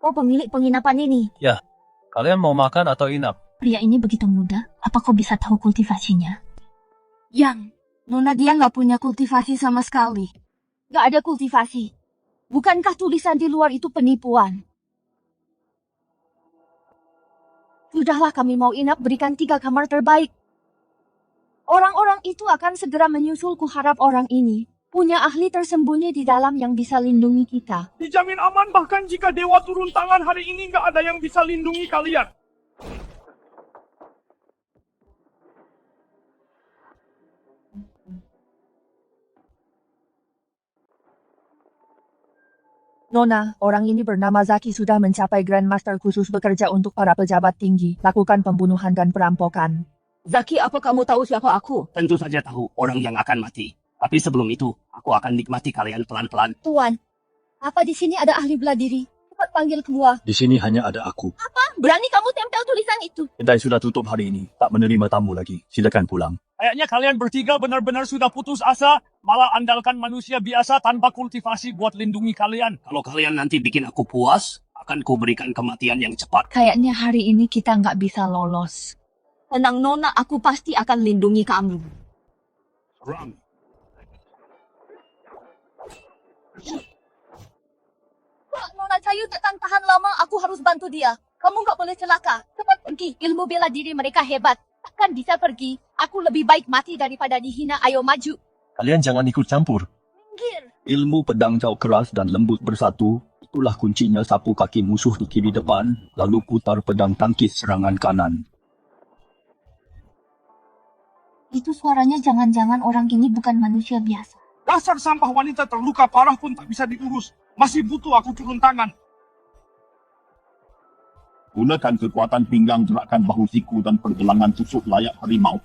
Oh, pemilik penginapan ini. Ya, kalian mau makan atau inap? Pria ini begitu muda. Apa kau bisa tahu kultivasinya? Yang, Nona dia nggak punya kultivasi sama sekali. Nggak ada kultivasi. Bukankah tulisan di luar itu penipuan? Sudahlah, kami mau inap, berikan 3 kamar terbaik. Orang-orang itu akan segera menyusul. Kuharap orang ini punya ahli tersembunyi di dalam yang bisa lindungi kita. Dijamin aman, bahkan jika dewa turun tangan hari ini nggak ada yang bisa lindungi kalian. Nona, orang ini bernama Zaki sudah mencapai Grandmaster khusus bekerja untuk para pejabat tinggi, lakukan pembunuhan dan perampokan. Zaki, apa kamu tahu siapa aku? Tentu saja tahu orang yang akan mati. Tapi sebelum itu, aku akan nikmati kalian pelan-pelan. Tuan, apa di sini ada ahli bela diri? Cepat panggil keluar. Di sini hanya ada aku. Berani kamu tempel tulisan itu? Kedai sudah tutup hari ini. Tak menerima tamu lagi. Silakan pulang. Kayaknya kalian bertiga benar-benar sudah putus asa, malah andalkan manusia biasa tanpa kultivasi buat lindungi kalian. Kalau kalian nanti bikin aku puas, akan kuberikan kematian yang cepat. Kayaknya hari ini kita nggak bisa lolos. Tenang Nona, aku pasti akan lindungi kamu. Ram. Pak, Nona Cayu tak tahan lama, aku harus bantu dia. Kamu nggak boleh celaka. Cepat pergi, ilmu bela diri mereka hebat. Takkan bisa pergi. Aku lebih baik mati daripada dihina, ayo maju. Kalian jangan ikut campur. Minggir. Ilmu pedang jauh keras dan lembut bersatu. Itulah kuncinya. Sapu kaki musuh di kiri depan. Lalu putar pedang tangkis serangan kanan. Itu suaranya jangan-jangan orang ini bukan manusia biasa. Dasar sampah wanita terluka parah pun tak bisa diurus. Masih butuh aku turun tangan. Gunakan kekuatan pinggang, gerakkan bahu siku dan pergelangan tusuk layak harimau.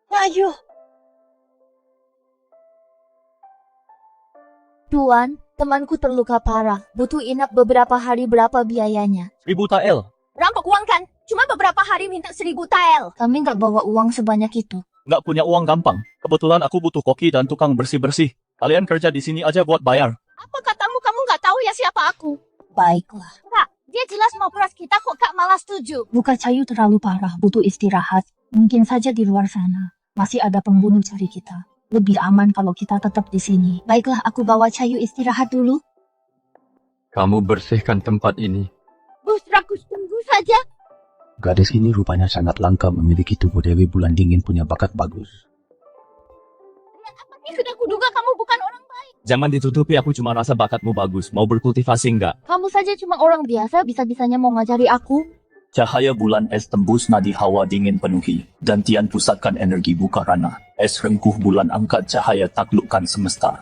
Ayo. Tuan, temanku terluka parah. Butuh inap beberapa hari, berapa biayanya? 1000 tael. Rampok uang kan? Cuma beberapa hari minta 1000 tael. Kami nggak bawa uang sebanyak itu. Nggak punya uang gampang. Kebetulan aku butuh koki dan tukang bersih-bersih. Kalian kerja di sini aja buat bayar. Apa katamu, kamu nggak tahu ya siapa aku? Baiklah. Kak, dia jelas mau peras kita kok Kak malah setuju. Luka Cayu terlalu parah, butuh istirahat. Mungkin saja di luar sana masih ada pembunuh cari kita. Lebih aman kalau kita tetap di sini. Baiklah, aku bawa Cayu istirahat dulu. Kamu bersihkan tempat ini. Bos Rakus, tunggu saja. Gadis ini rupanya sangat langka memiliki tubuh Dewi Bulan Dingin punya bakat bagus. Ini sudah kuduga kamu bukan orang baik. Jangan ditutupi, aku cuma rasa bakatmu bagus. Mau berkultivasi nggak? Kamu saja cuma orang biasa, bisa-bisanya mau ngajari aku. Cahaya bulan es tembus nadi hawa dingin penuhi. Dantian pusatkan energi buka ranah. Es rengkuh bulan angkat cahaya taklukkan semesta.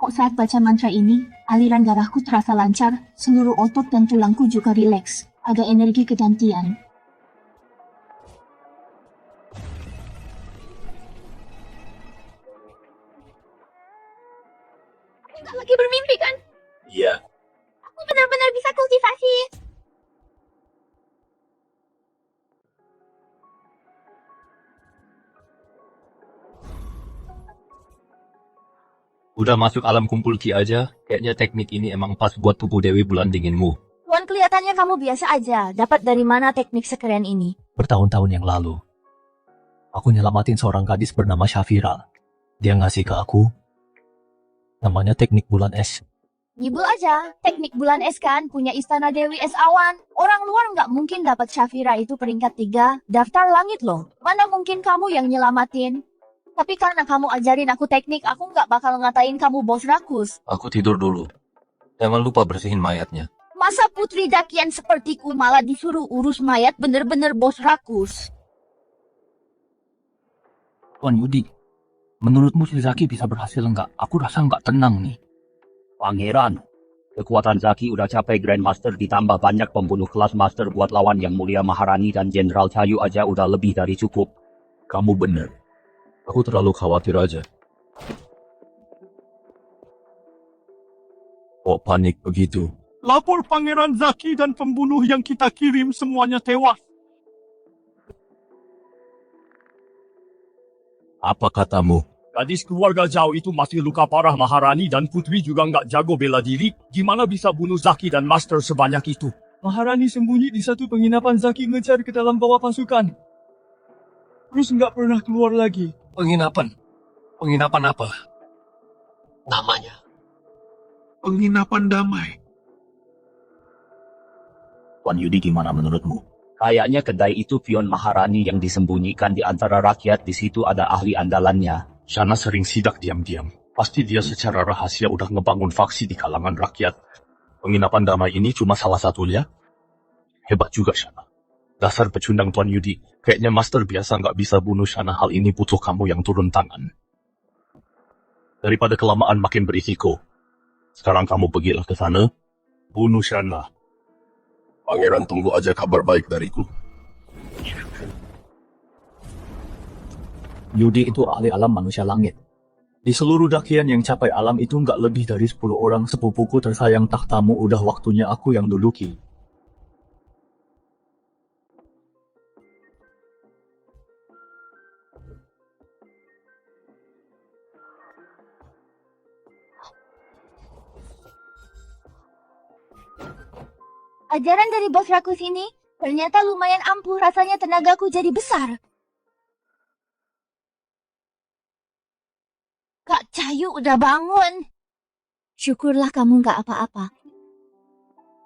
Kok saat baca mantra ini, aliran darahku terasa lancar, seluruh otot dan tulangku juga rileks. Ada energi kegantian. Enggak lagi bermimpi kan? Iya. Aku benar-benar bisa kultivasi. Udah masuk alam kumpul ki aja. Kayaknya teknik ini emang pas buat tubuh Dewi Bulan Dinginmu. Tuan, kelihatannya kamu biasa aja. Dapat dari mana teknik sekeren ini? Bertahun-tahun yang lalu, aku nyelamatin seorang gadis bernama Syafira. Dia ngasih ke aku. Namanya teknik bulan es. Ngibul aja. Teknik bulan es kan punya istana Dewi Es Awan. Orang luar nggak mungkin dapat Syafira itu peringkat 3. Daftar langit loh. Mana mungkin kamu yang nyelamatin? Tapi karena kamu ajarin aku teknik, aku nggak bakal ngatain kamu bos rakus. Aku tidur dulu. Jangan lupa bersihin mayatnya. Masa putri dakian sepertiku malah disuruh urus mayat, bener-bener bos rakus. Tuan Yudi, menurutmu si Zaki bisa berhasil nggak? Aku rasa nggak tenang nih. Pangeran, kekuatan Zaki udah capai Grandmaster ditambah banyak pembunuh kelas Master buat lawan yang mulia Maharani dan Jenderal Cayu aja udah lebih dari cukup. Kamu bener. Aku terlalu khawatir aja. Kok panik begitu? Lapor Pangeran Zaki dan pembunuh yang kita kirim semuanya tewas. Apa katamu? Gadis keluarga Zhao itu masih luka parah. Maharani dan Putri juga nggak jago bela diri. Gimana bisa bunuh Zaki dan Master sebanyak itu? Maharani sembunyi di satu penginapan. Zaki ngejar ke dalam bawah pasukan. Terus nggak pernah keluar lagi. Penginapan? Penginapan apa? Namanya? Penginapan damai. Tuan Yudi gimana menurutmu? Kayaknya kedai itu pion Maharani yang disembunyikan di antara rakyat. Di situ ada ahli andalannya. Shana sering sidak diam-diam. Pasti dia secara rahasia udah ngebangun faksi di kalangan rakyat. Penginapan damai ini cuma salah satunya. Hebat juga Shana. Dasar pecundang Tuan Yudi. Kayaknya Master biasa nggak bisa bunuh Shana. Hal ini butuh kamu yang turun tangan. Daripada kelamaan makin berisiko. Sekarang kamu pergilah ke sana. Bunuh Shana. Pangeran tunggu aja kabar baik dariku. Yudi itu ahli alam manusia langit. Di seluruh dakian yang capai alam itu nggak lebih dari 10 orang. Sepupuku tersayang tahtamu, udah waktunya aku yang duduki. Ajaran dari bos rakus ini ternyata lumayan ampuh, rasanya tenagaku jadi besar. Kak Cahayu udah bangun. Syukurlah kamu nggak apa-apa.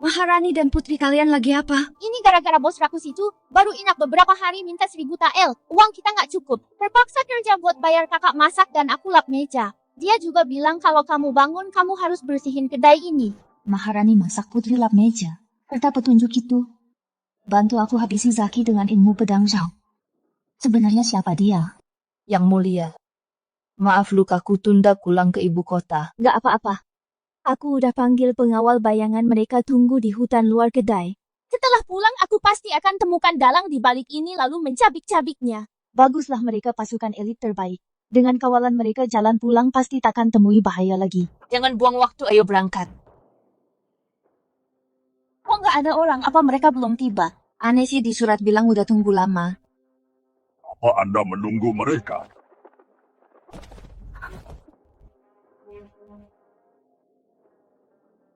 Maharani dan putri kalian lagi apa? Ini gara-gara bos rakus itu baru inap beberapa hari minta 1000 tael. Uang kita nggak cukup. Terpaksa kerja buat bayar kakak masak dan aku lap meja. Dia juga bilang kalau kamu bangun kamu harus bersihin kedai ini. Maharani masak, putri lap meja. Serta petunjuk itu. Bantu aku habisi Zaki dengan ilmu pedang Zhao. Sebenarnya siapa dia? Yang mulia, maaf lukaku tunda pulang ke ibu kota. Nggak apa-apa. Aku udah panggil pengawal bayangan, mereka tunggu di hutan luar kedai. Setelah pulang aku pasti akan temukan dalang di balik ini lalu mencabik-cabiknya. Baguslah, mereka pasukan elit terbaik. Dengan kawalan mereka jalan pulang pasti takkan temui bahaya lagi. Jangan buang waktu, ayo berangkat. Kok nggak ada orang? Apa mereka belum tiba? Aneh sih, di surat bilang udah tunggu lama. Apa Anda menunggu mereka?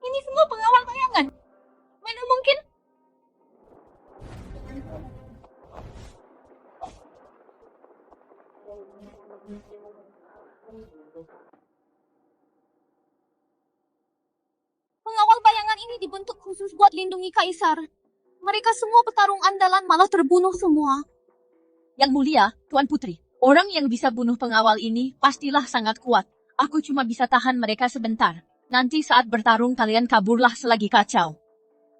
Ini semua pengawal bayangan. Mana mungkin? Pengawal bayangan ini dibentuk khusus buat lindungi kaisar. Mereka semua petarung andalan malah terbunuh semua. Yang mulia, Tuan Putri, orang yang bisa bunuh pengawal ini pastilah sangat kuat. Aku cuma bisa tahan mereka sebentar. Nanti saat bertarung kalian kaburlah selagi kacau.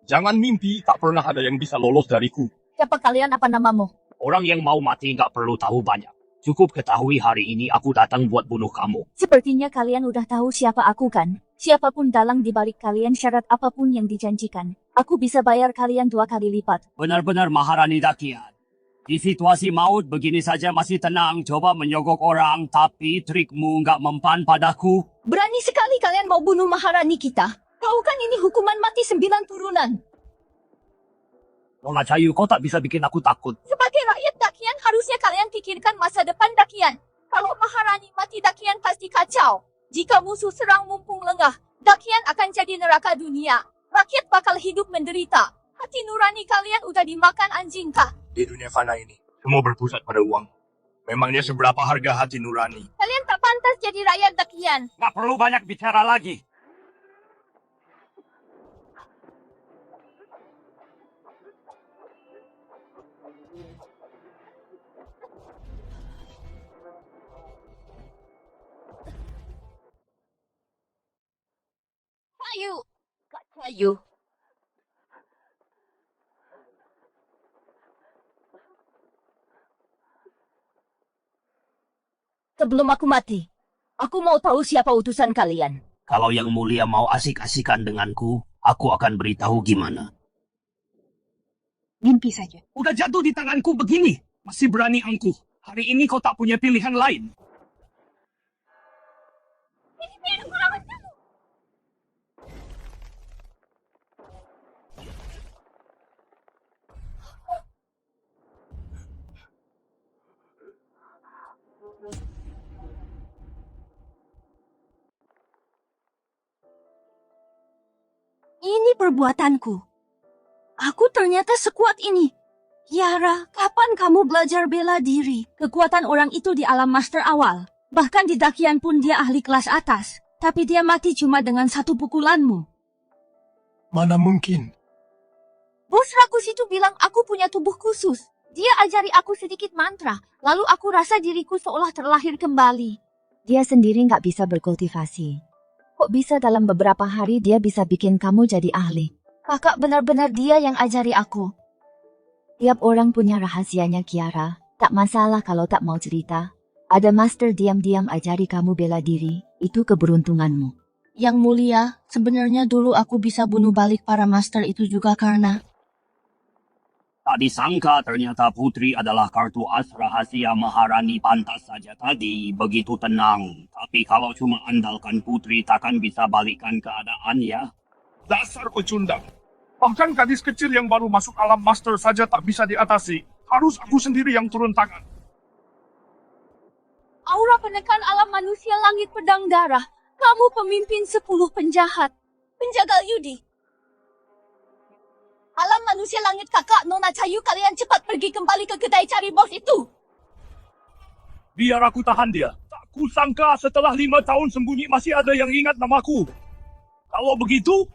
Jangan mimpi, tak pernah ada yang bisa lolos dariku. Siapa kalian, apa namamu? Orang yang mau mati nggak perlu tahu banyak. Cukup ketahui hari ini aku datang buat bunuh kamu. Sepertinya kalian udah tahu siapa aku kan? Siapapun dalang di balik kalian, syarat apapun yang dijanjikan, aku bisa bayar kalian 2 kali lipat. Benar-benar Maharani Dakian. Di situasi maut begini saja masih tenang, coba menyogok orang, tapi trikmu nggak mempan padaku. Berani sekali kalian mau bunuh Maharani kita. Tahu kan ini hukuman mati 9 turunan. Nona Cahayu, kau tak bisa bikin aku takut. Sebagai rakyat Dakian, harusnya kalian pikirkan masa depan Dakian. Kalau Maharani mati, Dakian pasti kacau. Jika musuh serang mumpung lengah, Dakian akan jadi neraka dunia. Rakyat bakal hidup menderita. Hati nurani kalian udah dimakan anjing kah? Di dunia fana ini, semua berpusat pada uang. Memangnya seberapa harga hati nurani? Kalian tak pantas jadi rakyat Dakian. Nggak perlu banyak bicara lagi. Ayo. Kak Cahayu, sebelum aku mati, aku mau tahu siapa utusan kalian. Kalau yang mulia mau asik-asikan denganku, aku akan beritahu gimana. Mimpi saja. Udah jatuh di tanganku begini, masih berani angkuh. Hari ini kau tak punya pilihan lain. Ini biar kurang ajar. Ini perbuatanku. Aku ternyata sekuat ini. Kiara, kapan kamu belajar bela diri? Kekuatan orang itu di alam master awal. Bahkan di Dakian pun dia ahli kelas atas. Tapi dia mati cuma dengan satu pukulanmu. Mana mungkin? Bos rakus itu bilang aku punya tubuh khusus. Dia ajari aku sedikit mantra. Lalu aku rasa diriku seolah terlahir kembali. Dia sendiri nggak bisa berkultivasi. Kok bisa dalam beberapa hari dia bisa bikin kamu jadi ahli? Kakak benar-benar dia yang ajari aku. Tiap orang punya rahasianya, Kiara. Tak masalah kalau tak mau cerita. Ada master diam-diam ajari kamu bela diri. Itu keberuntunganmu. Yang mulia, sebenarnya dulu aku bisa bunuh balik para master itu juga karena... Tak disangka ternyata Putri adalah kartu as rahasia Maharani. Pantas saja tadi begitu tenang. Tapi kalau cuma andalkan Putri takkan bisa balikkan keadaan ya. Dasar pecundang. Bahkan gadis kecil yang baru masuk alam master saja tak bisa diatasi. Harus aku sendiri yang turun tangan. Aura penekan alam manusia langit pedang darah. Kamu pemimpin 10 penjahat. Penjagal Yudi. Alam manusia langit kakak Nona Cayu, kalian cepat pergi kembali ke kedai cari bos itu. Biar aku tahan dia. Tak kusangka setelah 5 tahun sembunyi masih ada yang ingat namaku. Kalau begitu,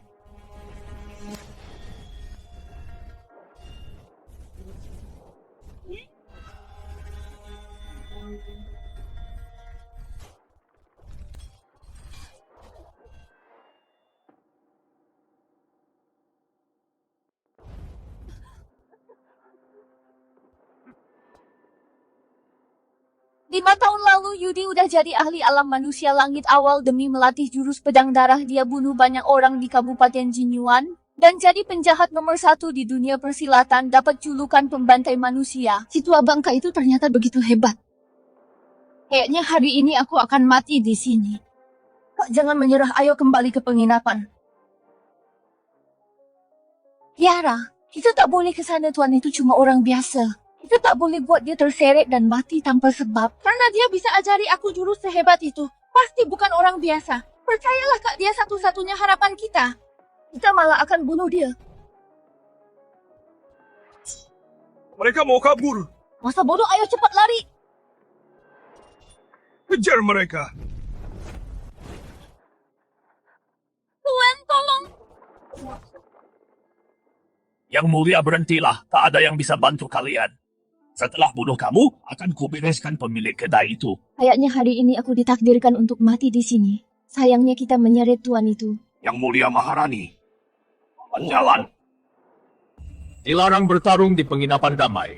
Lima tahun lalu Yudi udah jadi ahli alam manusia langit awal demi melatih jurus pedang darah. Dia bunuh banyak orang di Kabupaten Jinyuan dan jadi penjahat nomor 1 di dunia persilatan, dapat julukan pembantai manusia. Si tua bangka itu ternyata begitu hebat. Kayaknya hari ini aku akan mati di sini. Kak, jangan menyerah, ayo kembali ke penginapan. Kiara, kita tak boleh ke sana, tuan itu cuma orang biasa. Kita tak boleh buat dia terseret dan mati tanpa sebab. Karena dia bisa ajari aku jurus sehebat itu. Pasti bukan orang biasa. Percayalah Kak, dia satu-satunya harapan kita. Kita malah akan bunuh dia. mereka mau kabur. Masa bodoh, ayo cepat lari. Kejar mereka. Tuan, tolong. Yang mulia, berhentilah. Tak ada yang bisa bantu kalian. Setelah bunuh kamu, akan kubereskan pemilik kedai itu. Kayaknya hari ini aku ditakdirkan untuk mati di sini. Sayangnya kita menyeret tuan itu. Yang mulia Maharani. Jalan. Dilarang bertarung di penginapan damai.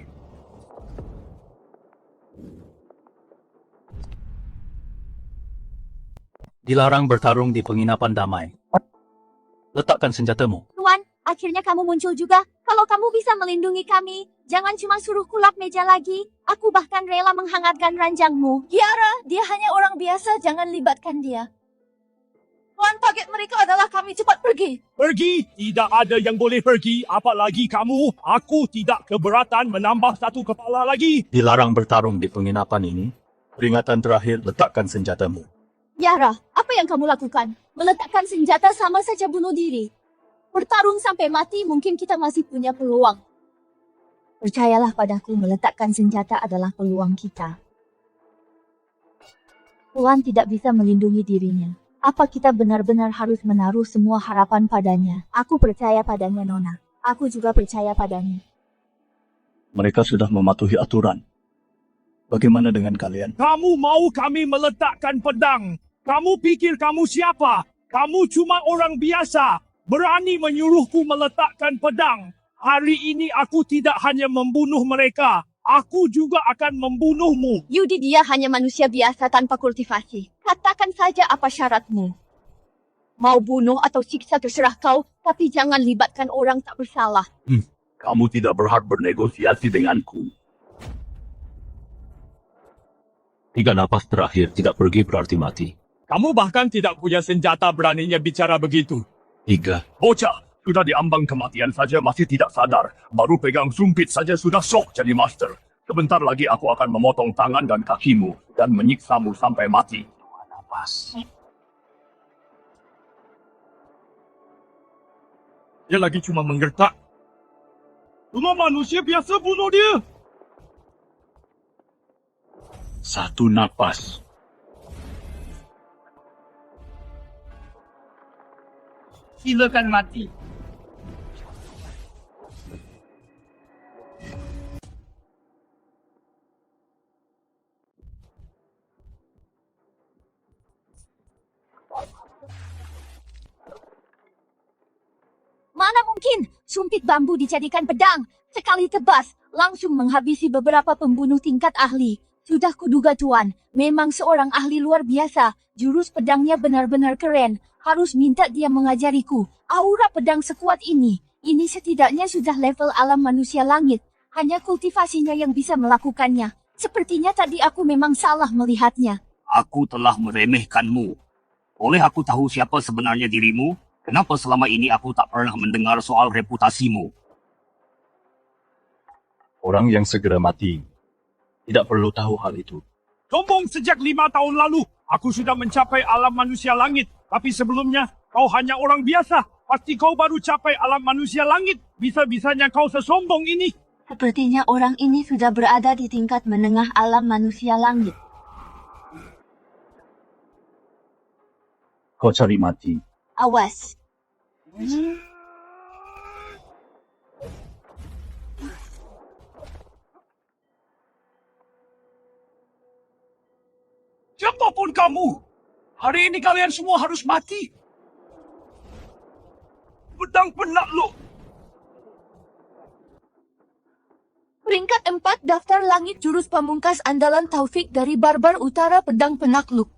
Dilarang bertarung di penginapan damai. Letakkan senjatamu. Tuan, akhirnya kamu muncul juga. Kalau kamu bisa melindungi kami, jangan cuma suruh kulap meja lagi. Aku bahkan rela menghangatkan ranjangmu. Kiara, dia hanya orang biasa, jangan libatkan dia. Tuan, target mereka adalah kami, cepat pergi. Pergi? Tidak ada yang boleh pergi, apalagi kamu. Aku tidak keberatan menambah satu kepala lagi. Dilarang bertarung di penginapan ini. Peringatan terakhir, letakkan senjatamu. Kiara, apa yang kamu lakukan? Meletakkan senjata sama saja bunuh diri. Bertarung sampai mati, mungkin kita masih punya peluang. Percayalah padaku, meletakkan senjata adalah peluang kita. Tuan tidak bisa melindungi dirinya. Apa kita benar-benar harus menaruh semua harapan padanya? Aku percaya padanya, Nona. Aku juga percaya padanya. Mereka sudah mematuhi aturan. Bagaimana dengan kalian? Kamu mau kami meletakkan pedang? Kamu pikir kamu siapa? Kamu cuma orang biasa. Berani menyuruhku meletakkan pedang. Hari ini aku tidak hanya membunuh mereka. Aku juga akan membunuhmu. Yudi, dia hanya manusia biasa tanpa kultivasi. Katakan saja apa syaratmu. Mau bunuh atau siksa terserah kau, tapi jangan libatkan orang tak bersalah. Kamu tidak berhak bernegosiasi denganku. 3 napas terakhir tidak pergi berarti mati. Kamu bahkan tidak punya senjata, beraninya bicara begitu. 3. Bocah, sudah diambang kematian saja masih tidak sadar. Baru pegang sumpit saja sudah sok jadi master. Sebentar lagi aku akan memotong tangan dan kakimu dan menyiksamu sampai mati. 2 napas. Dia lagi cuma menggertak. Cuma manusia biasa bunuh dia. Satu napas. Silakan mati. Mana mungkin sumpit bambu dijadikan pedang. Sekali tebas, langsung menghabisi beberapa pembunuh tingkat ahli. Sudah kuduga tuan, memang seorang ahli luar biasa. Jurus pedangnya benar-benar keren. Harus minta dia mengajariku. Aura pedang sekuat ini. Ini setidaknya sudah level alam manusia langit. Hanya kultivasinya yang bisa melakukannya. Sepertinya tadi aku memang salah melihatnya. Aku telah meremehkanmu. Boleh aku tahu siapa sebenarnya dirimu? Kenapa selama ini aku tak pernah mendengar soal reputasimu? Orang yang segera mati. Tidak perlu tahu hal itu. Sombong sejak 5 tahun lalu. Aku sudah mencapai alam manusia langit. Tapi sebelumnya, kau hanya orang biasa. Pasti kau baru capai alam manusia langit. Bisa-bisanya kau sesombong ini. Sepertinya orang ini sudah berada di tingkat menengah alam manusia langit. Kau cari mati. Awas. Siapapun kamu, hari ini kalian semua harus mati. Pedang penakluk. Peringkat 4 daftar langit jurus pamungkas andalan Taufik dari Barbar Utara Pedang Penakluk.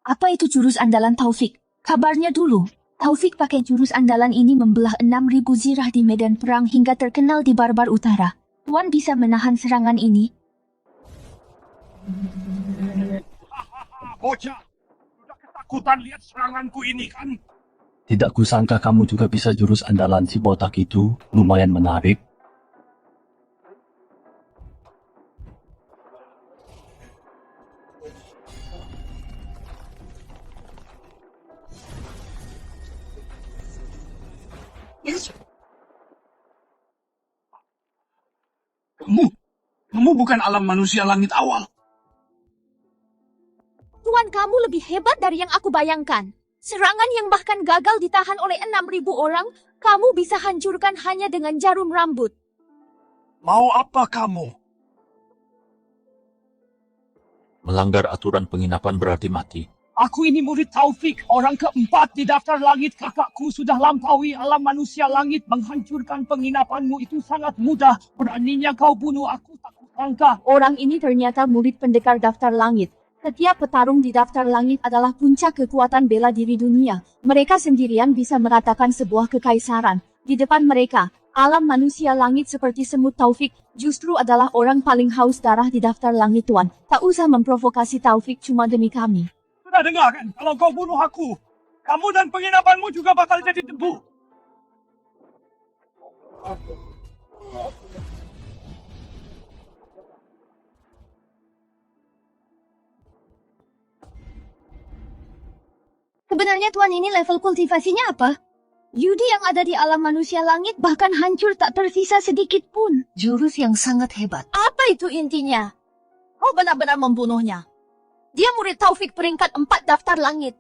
Apa itu jurus andalan Taufik? Kabarnya dulu, Taufik pakai jurus andalan ini membelah 6.000 zirah di medan perang hingga terkenal di Barbar Utara. Tuan bisa menahan serangan ini? Bocah, sudah ketakutan lihat seranganku ini kan? Tidak kusangka kamu juga bisa jurus andalan si botak itu. Lumayan menarik. Kamu bukan alam manusia langit awal. Tuan, kamu lebih hebat dari yang aku bayangkan. Serangan yang bahkan gagal ditahan oleh 6.000 orang, kamu bisa hancurkan hanya dengan jarum rambut. Mau apa kamu? Melanggar aturan penginapan berarti mati. Aku ini murid Taufik, orang keempat di daftar langit. Kakakku sudah lampaui alam manusia langit. Menghancurkan penginapanmu itu sangat mudah. Beraninya kau bunuh aku, tak kusangka. Orang ini ternyata murid pendekar daftar langit. Setiap petarung di daftar langit adalah puncak kekuatan bela diri dunia. Mereka sendirian bisa meratakan sebuah kekaisaran. Di depan mereka, alam manusia langit seperti semut Taufik justru adalah orang paling haus darah di daftar langit, Tuan. Tak usah memprovokasi Taufik cuma demi kami. Sudah dengar kan? Kalau kau bunuh aku, kamu dan penginapanmu juga bakal jadi debu. Sebenarnya Tuan ini level kultivasinya apa? Yudi yang ada di alam manusia langit bahkan hancur tak tersisa sedikit pun. Jurus yang sangat hebat. Apa itu intinya? Kau benar-benar membunuhnya. Dia murid Taufik peringkat 4 daftar langit.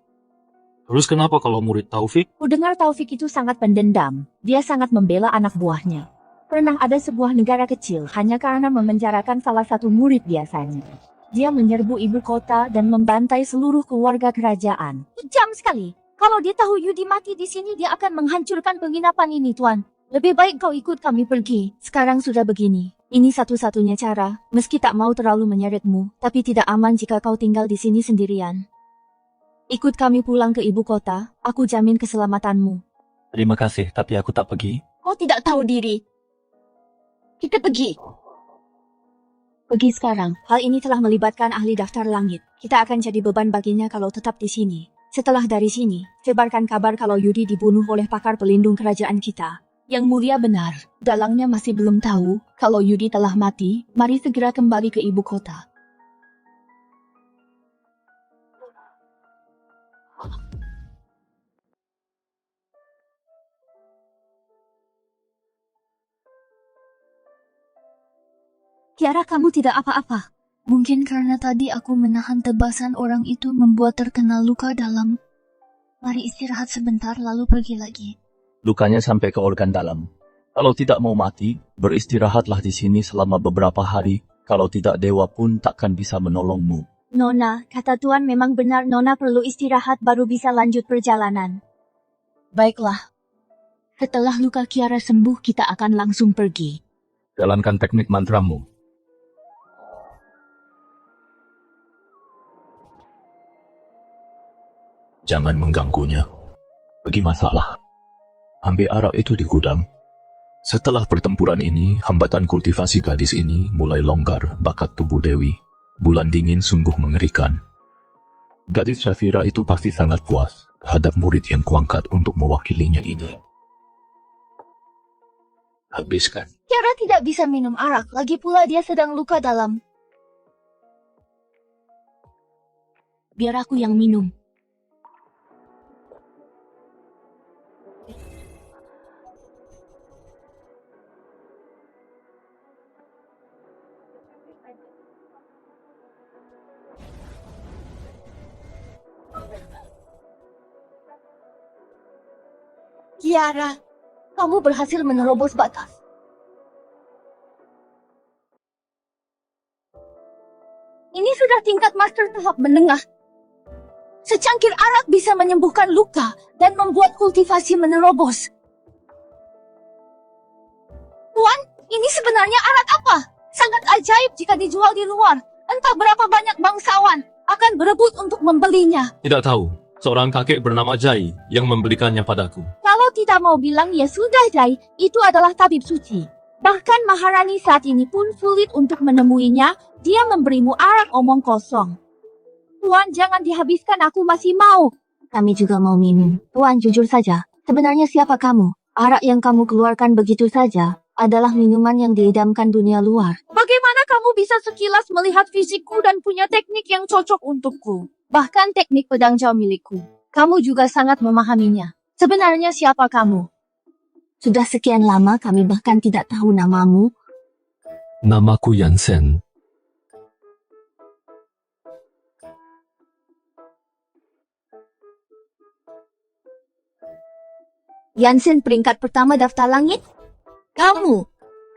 Terus kenapa kalau murid Taufik? Kudengar Taufik itu sangat pendendam. Dia sangat membela anak buahnya. Pernah ada sebuah negara kecil hanya karena memenjarakan salah satu murid biasanya. Dia menyerbu ibu kota dan membantai seluruh keluarga kerajaan. Kejam sekali. Kalau dia tahu Yudi mati di sini, dia akan menghancurkan penginapan ini, Tuan. Lebih baik kau ikut kami pergi. Sekarang sudah begini. Ini satu-satunya cara, meski tak mau terlalu menyeretmu, tapi tidak aman jika kau tinggal di sini sendirian. Ikut kami pulang ke ibu kota, aku jamin keselamatanmu. Terima kasih, tapi aku tak pergi. Kau tidak tahu diri. Kita pergi. Pergi sekarang. Hal ini telah melibatkan ahli daftar langit. Kita akan jadi beban baginya kalau tetap di sini. Setelah dari sini, sebarkan kabar kalau Yudi dibunuh oleh pakar pelindung kerajaan kita. Yang mulia benar, dalangnya masih belum tahu kalau Yudi telah mati. Mari segera kembali ke ibu kota. Kiara, kamu tidak apa-apa. Mungkin karena tadi aku menahan tebasan orang itu membuat terkena luka dalam. Mari istirahat sebentar lalu pergi lagi. Lukanya sampai ke organ dalam. Kalau tidak mau mati, beristirahatlah di sini selama beberapa hari. Kalau tidak, dewa pun takkan bisa menolongmu. Nona, kata Tuan memang benar, Nona perlu istirahat baru bisa lanjut perjalanan. Baiklah. Setelah luka Kiara sembuh, kita akan langsung pergi. Jalankan teknik mantramu. Jangan mengganggunya. Bagi masalah. Ambil arak itu di gudang. Setelah pertempuran ini, hambatan kultivasi gadis ini mulai longgar bakat tubuh Dewi. Bulan dingin sungguh mengerikan. Gadis Syafira itu pasti sangat puas terhadap murid yang kuangkat untuk mewakilinya ini. Habiskan. Kiara tidak bisa minum arak, lagi pula dia sedang luka dalam. Biar aku yang minum. Kiara, kamu berhasil menerobos batas. Ini sudah tingkat master tahap menengah. Secangkir arak bisa menyembuhkan luka dan membuat kultivasi menerobos. Tuan, ini sebenarnya arak apa? Sangat ajaib jika dijual di luar. Entah berapa banyak bangsawan akan berebut untuk membelinya. Tidak tahu. Seorang kakek bernama Jai yang membelikannya padaku. Kalau tidak mau bilang ya sudah, Jai, itu adalah tabib suci. Bahkan Maharani saat ini pun sulit untuk menemuinya, dia memberimu arak omong kosong. Tuan, jangan dihabiskan, aku masih mau. Kami juga mau minum. Tuan, jujur saja. Sebenarnya siapa kamu? Arak yang kamu keluarkan begitu saja adalah minuman yang diidamkan dunia luar. Bagaimana kamu bisa sekilas melihat fisikku dan punya teknik yang cocok untukku? Bahkan teknik pedang jauh milikku. Kamu juga sangat memahaminya. Sebenarnya siapa kamu? Sudah sekian lama kami bahkan tidak tahu namamu. Namaku Yansen. Yansen peringkat pertama daftar langit? Kamu.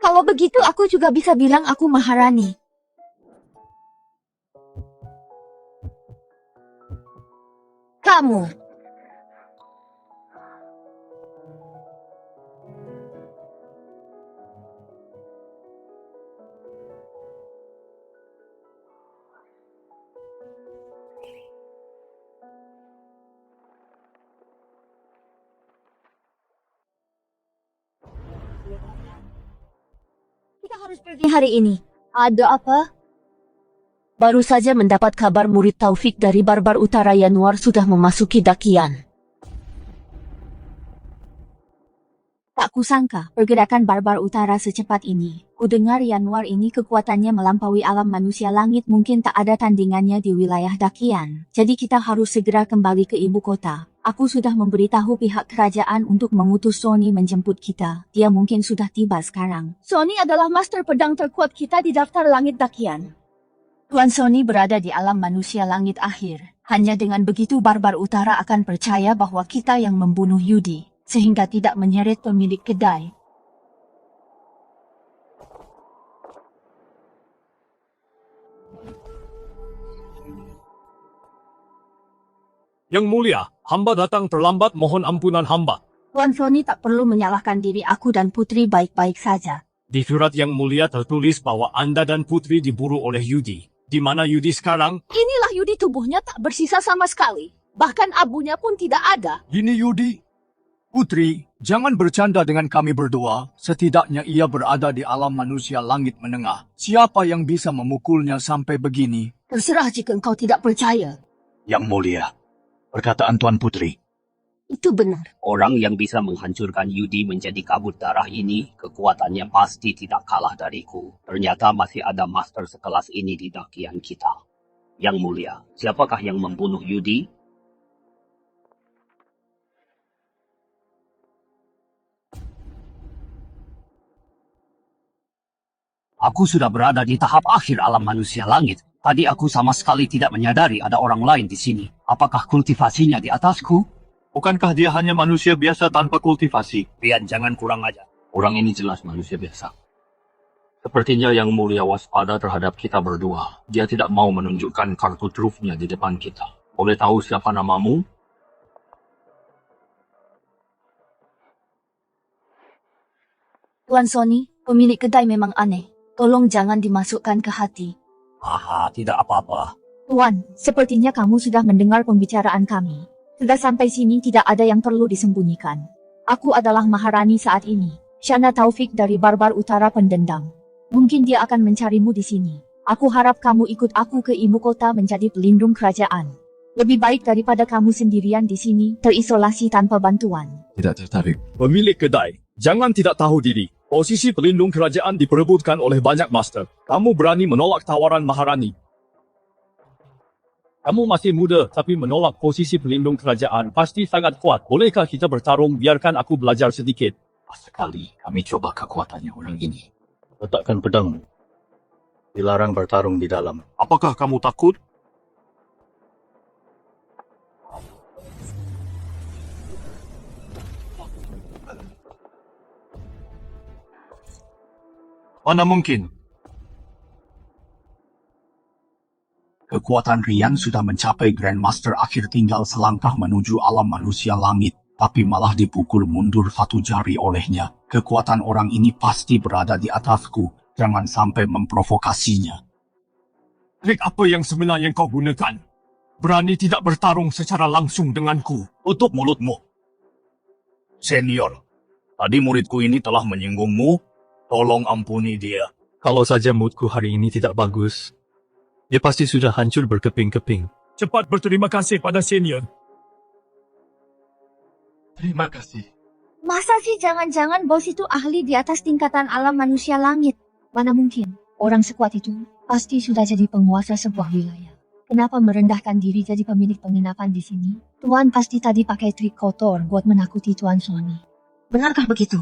Kalau begitu aku juga bisa bilang aku Maharani. Kamu. Kita harus pergi hari ini. Ada apa? Baru saja mendapat kabar murid Taufik dari Barbar Utara Yanuar sudah memasuki Dakian. Tak kusangka pergerakan Barbar Utara secepat ini. Kudengar Yanuar ini kekuatannya melampaui alam manusia langit, mungkin tak ada tandingannya di wilayah Dakian. Jadi kita harus segera kembali ke ibu kota. Aku sudah memberitahu pihak kerajaan untuk mengutus Sony menjemput kita. Dia mungkin sudah tiba sekarang. Sony adalah master pedang terkuat kita di daftar langit Dakian. Tuan Sony berada di alam manusia langit akhir. Hanya dengan begitu Barbar Utara akan percaya bahwa kita yang membunuh Yudi, sehingga tidak menyeret pemilik kedai. Yang mulia, hamba datang terlambat, mohon ampunan hamba. Tuan Sony tak perlu menyalahkan diri, aku dan putri baik-baik saja. Di surat yang mulia tertulis bahwa Anda dan putri diburu oleh Yudi. Di mana Yudi sekarang? Inilah Yudi, tubuhnya tak bersisa sama sekali. Bahkan abunya pun tidak ada. Ini Yudi. Putri, jangan bercanda dengan kami berdua. Setidaknya ia berada di alam manusia langit menengah. Siapa yang bisa memukulnya sampai begini? Terserah jika engkau tidak percaya. Yang mulia, perkataan Tuan Putri. Itu benar. Orang yang bisa menghancurkan Yudi menjadi kabut darah ini, kekuatannya pasti tidak kalah dariku. Ternyata masih ada master sekelas ini di Dakian kita. Yang mulia, siapakah yang membunuh Yudi? Aku sudah berada di tahap akhir alam manusia langit. Tadi aku sama sekali tidak menyadari ada orang lain di sini. Apakah kultivasinya di atasku? Bukankah dia hanya manusia biasa tanpa kultivasi? Rian, jangan kurang ajar. Orang ini jelas manusia biasa. Sepertinya Yang Mulia waspada terhadap kita berdua. Dia tidak mau menunjukkan kartu trufnya di depan kita. Boleh tahu siapa namamu? Tuan Sony, pemilik kedai memang aneh. Tolong jangan dimasukkan ke hati. Haha, tidak apa-apa. Tuan, sepertinya kamu sudah mendengar pembicaraan kami. Sudah sampai sini tidak ada yang perlu disembunyikan. Aku adalah Maharani saat ini. Shana Taufik dari Barbar Utara Pendendam. Mungkin dia akan mencarimu di sini. Aku harap kamu ikut aku ke ibu kota menjadi pelindung kerajaan. Lebih baik daripada kamu sendirian di sini, terisolasi tanpa bantuan. Tidak tertarik. Pemilik kedai, jangan tidak tahu diri. Posisi pelindung kerajaan diperebutkan oleh banyak master. Kamu berani menolak tawaran Maharani. Kamu masih muda, tapi menolak posisi pelindung kerajaan pasti sangat kuat. Bolehkah kita bertarung, biarkan aku belajar sedikit? Sekali kami coba kekuatannya orang ini. Letakkan pedangmu. Dilarang bertarung di dalam. Apakah kamu takut? Mana mungkin? Kekuatan Rian sudah mencapai Grandmaster akhir, tinggal selangkah menuju alam manusia langit. Tapi malah dipukul mundur satu jari olehnya. Kekuatan orang ini pasti berada di atasku. Jangan sampai memprovokasinya. Trik apa yang sebenarnya kau gunakan? Berani tidak bertarung secara langsung denganku. Tutup mulutmu. Senior, tadi muridku ini telah menyinggungmu. Tolong ampuni dia. Kalau saja moodku hari ini tidak bagus, dia pasti sudah hancur berkeping-keping. Cepat berterima kasih pada senior. Terima kasih. Masa sih jangan-jangan bos itu ahli di atas tingkatan alam manusia langit? Mana mungkin? Orang sekuat itu pasti sudah jadi penguasa sebuah wilayah. Kenapa merendahkan diri jadi pemilik penginapan di sini? Tuan pasti tadi pakai trik kotor buat menakuti Tuan Sony. Benarkah begitu?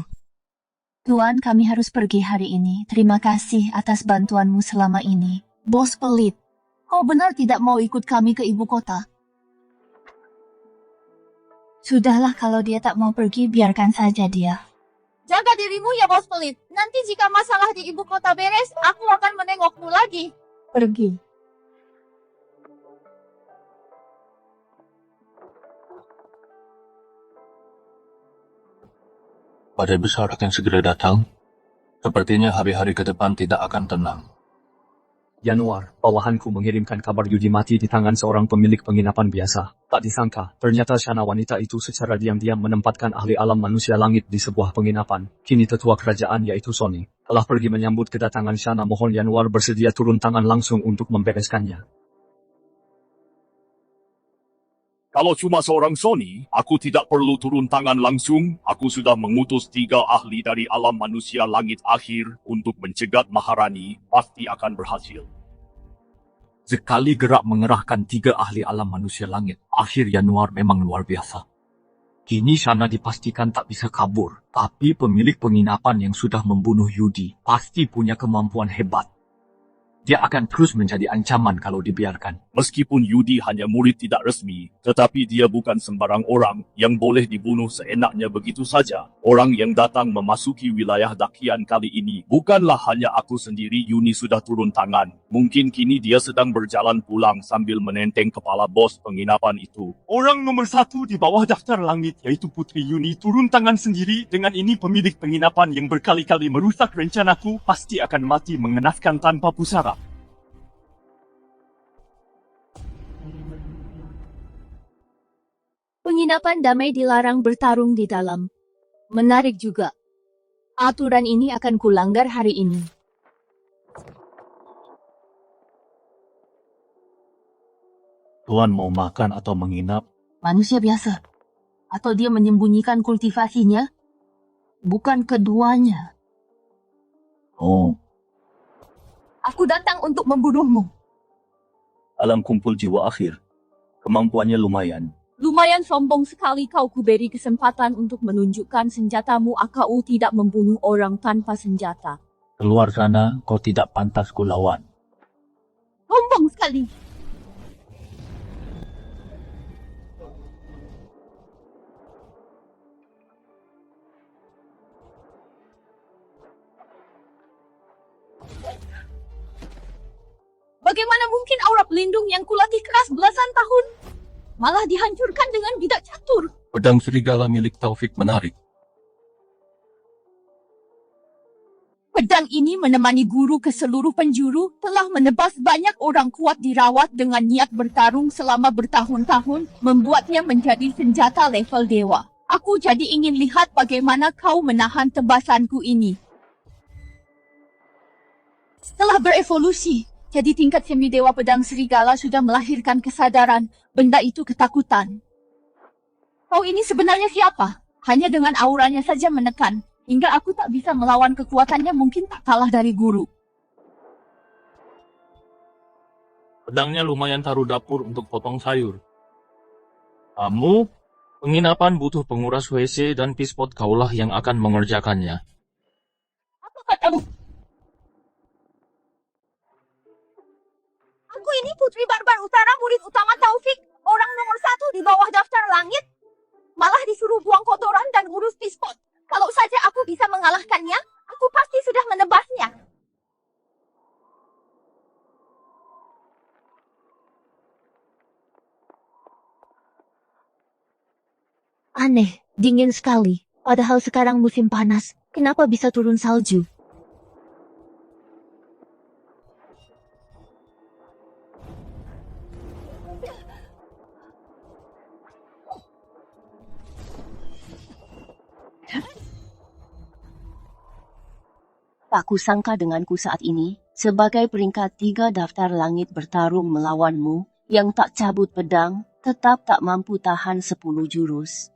Tuan, kami harus pergi hari ini. Terima kasih atas bantuanmu selama ini. Bos pelit, kau benar tidak mau ikut kami ke ibu kota? Sudahlah, kalau dia tak mau pergi, biarkan saja dia. Jaga dirimu ya bos pelit. Nanti jika masalah di ibu kota beres, aku akan menengokmu lagi. Pergi. Badai besar akan segera datang. Sepertinya hari-hari ke depan tidak akan tenang. Januar, bawahanku mengirimkan kabar Yudi mati di tangan seorang pemilik penginapan biasa. Tak disangka, ternyata Shana wanita itu secara diam-diam menempatkan ahli alam manusia langit di sebuah penginapan. Kini tetua kerajaan yaitu Sony telah pergi menyambut kedatangan Shana. Mohon Januar bersedia turun tangan langsung untuk membereskannya. Kalau cuma seorang Sony, aku tidak perlu turun tangan langsung. Aku sudah mengutus 3 ahli dari alam manusia langit akhir untuk mencegat Maharani. Pasti akan berhasil. Sekali gerak mengerahkan 3 ahli alam manusia langit, akhir Januar memang luar biasa. Kini Shana dipastikan tak bisa kabur. Tapi pemilik penginapan yang sudah membunuh Yudi pasti punya kemampuan hebat. Dia akan terus menjadi ancaman kalau dibiarkan. Meskipun Yudi hanya murid tidak resmi, tetapi dia bukan sembarang orang yang boleh dibunuh seenaknya begitu saja. Orang yang datang memasuki wilayah Dakian kali ini bukanlah hanya aku sendiri. Yuni sudah turun tangan. Mungkin kini dia sedang berjalan pulang sambil menenteng kepala bos penginapan itu. Orang nomor 1 di bawah daftar langit, yaitu Putri Yuni, turun tangan sendiri. Dengan ini pemilik penginapan yang berkali-kali merusak rencanaku pasti akan mati mengenaskan tanpa pusara. Penginapan damai dilarang bertarung di dalam. Menarik juga. Aturan ini akan kulanggar hari ini. Tuan mau makan atau menginap? Manusia biasa. Atau dia menyembunyikan kultivasinya? Bukan keduanya. Oh, Aku datang untuk membunuhmu. alam kumpul jiwa akhir. Kemampuannya lumayan. Lumayan sombong sekali kau kuberi kesempatan untuk menunjukkan senjatamu. AKU tidak membunuh orang tanpa senjata. Keluar sana, kau tidak pantas kulawan. Sombong sekali. Bagaimana mungkin aura pelindung yang kulatih keras belasan tahun malah dihancurkan dengan bidak catur? Pedang serigala milik Taufik menarik. Pedang ini menemani guru ke seluruh penjuru, telah menebas banyak orang kuat dirawat dengan niat bertarung selama bertahun-tahun, membuatnya menjadi senjata level dewa. Aku jadi ingin lihat bagaimana kau menahan tebasanku ini. Setelah berevolusi, jadi tingkat semidewa pedang serigala sudah melahirkan kesadaran, benda itu ketakutan. Kau ini sebenarnya siapa? Hanya dengan auranya saja menekan. Hingga aku tak bisa melawan kekuatannya, mungkin tak kalah dari guru. Pedangnya lumayan taruh dapur untuk potong sayur. Kamu, penginapan butuh penguras WC dan pispot kaulah yang akan mengerjakannya. Apa katamu? Aku ini Putri Barbar Utara, murid utama Taufik, orang nomor 1 di bawah daftar langit. Malah disuruh buang kotoran dan urus pispot. Kalau saja aku bisa mengalahkannya, aku pasti sudah menebasnya. Aneh, dingin sekali. Padahal sekarang musim panas. Kenapa bisa turun salju? Tak kusangka denganku saat ini, sebagai peringkat 3 daftar langit bertarung melawanmu, yang tak cabut pedang, tetap tak mampu tahan 10 jurus.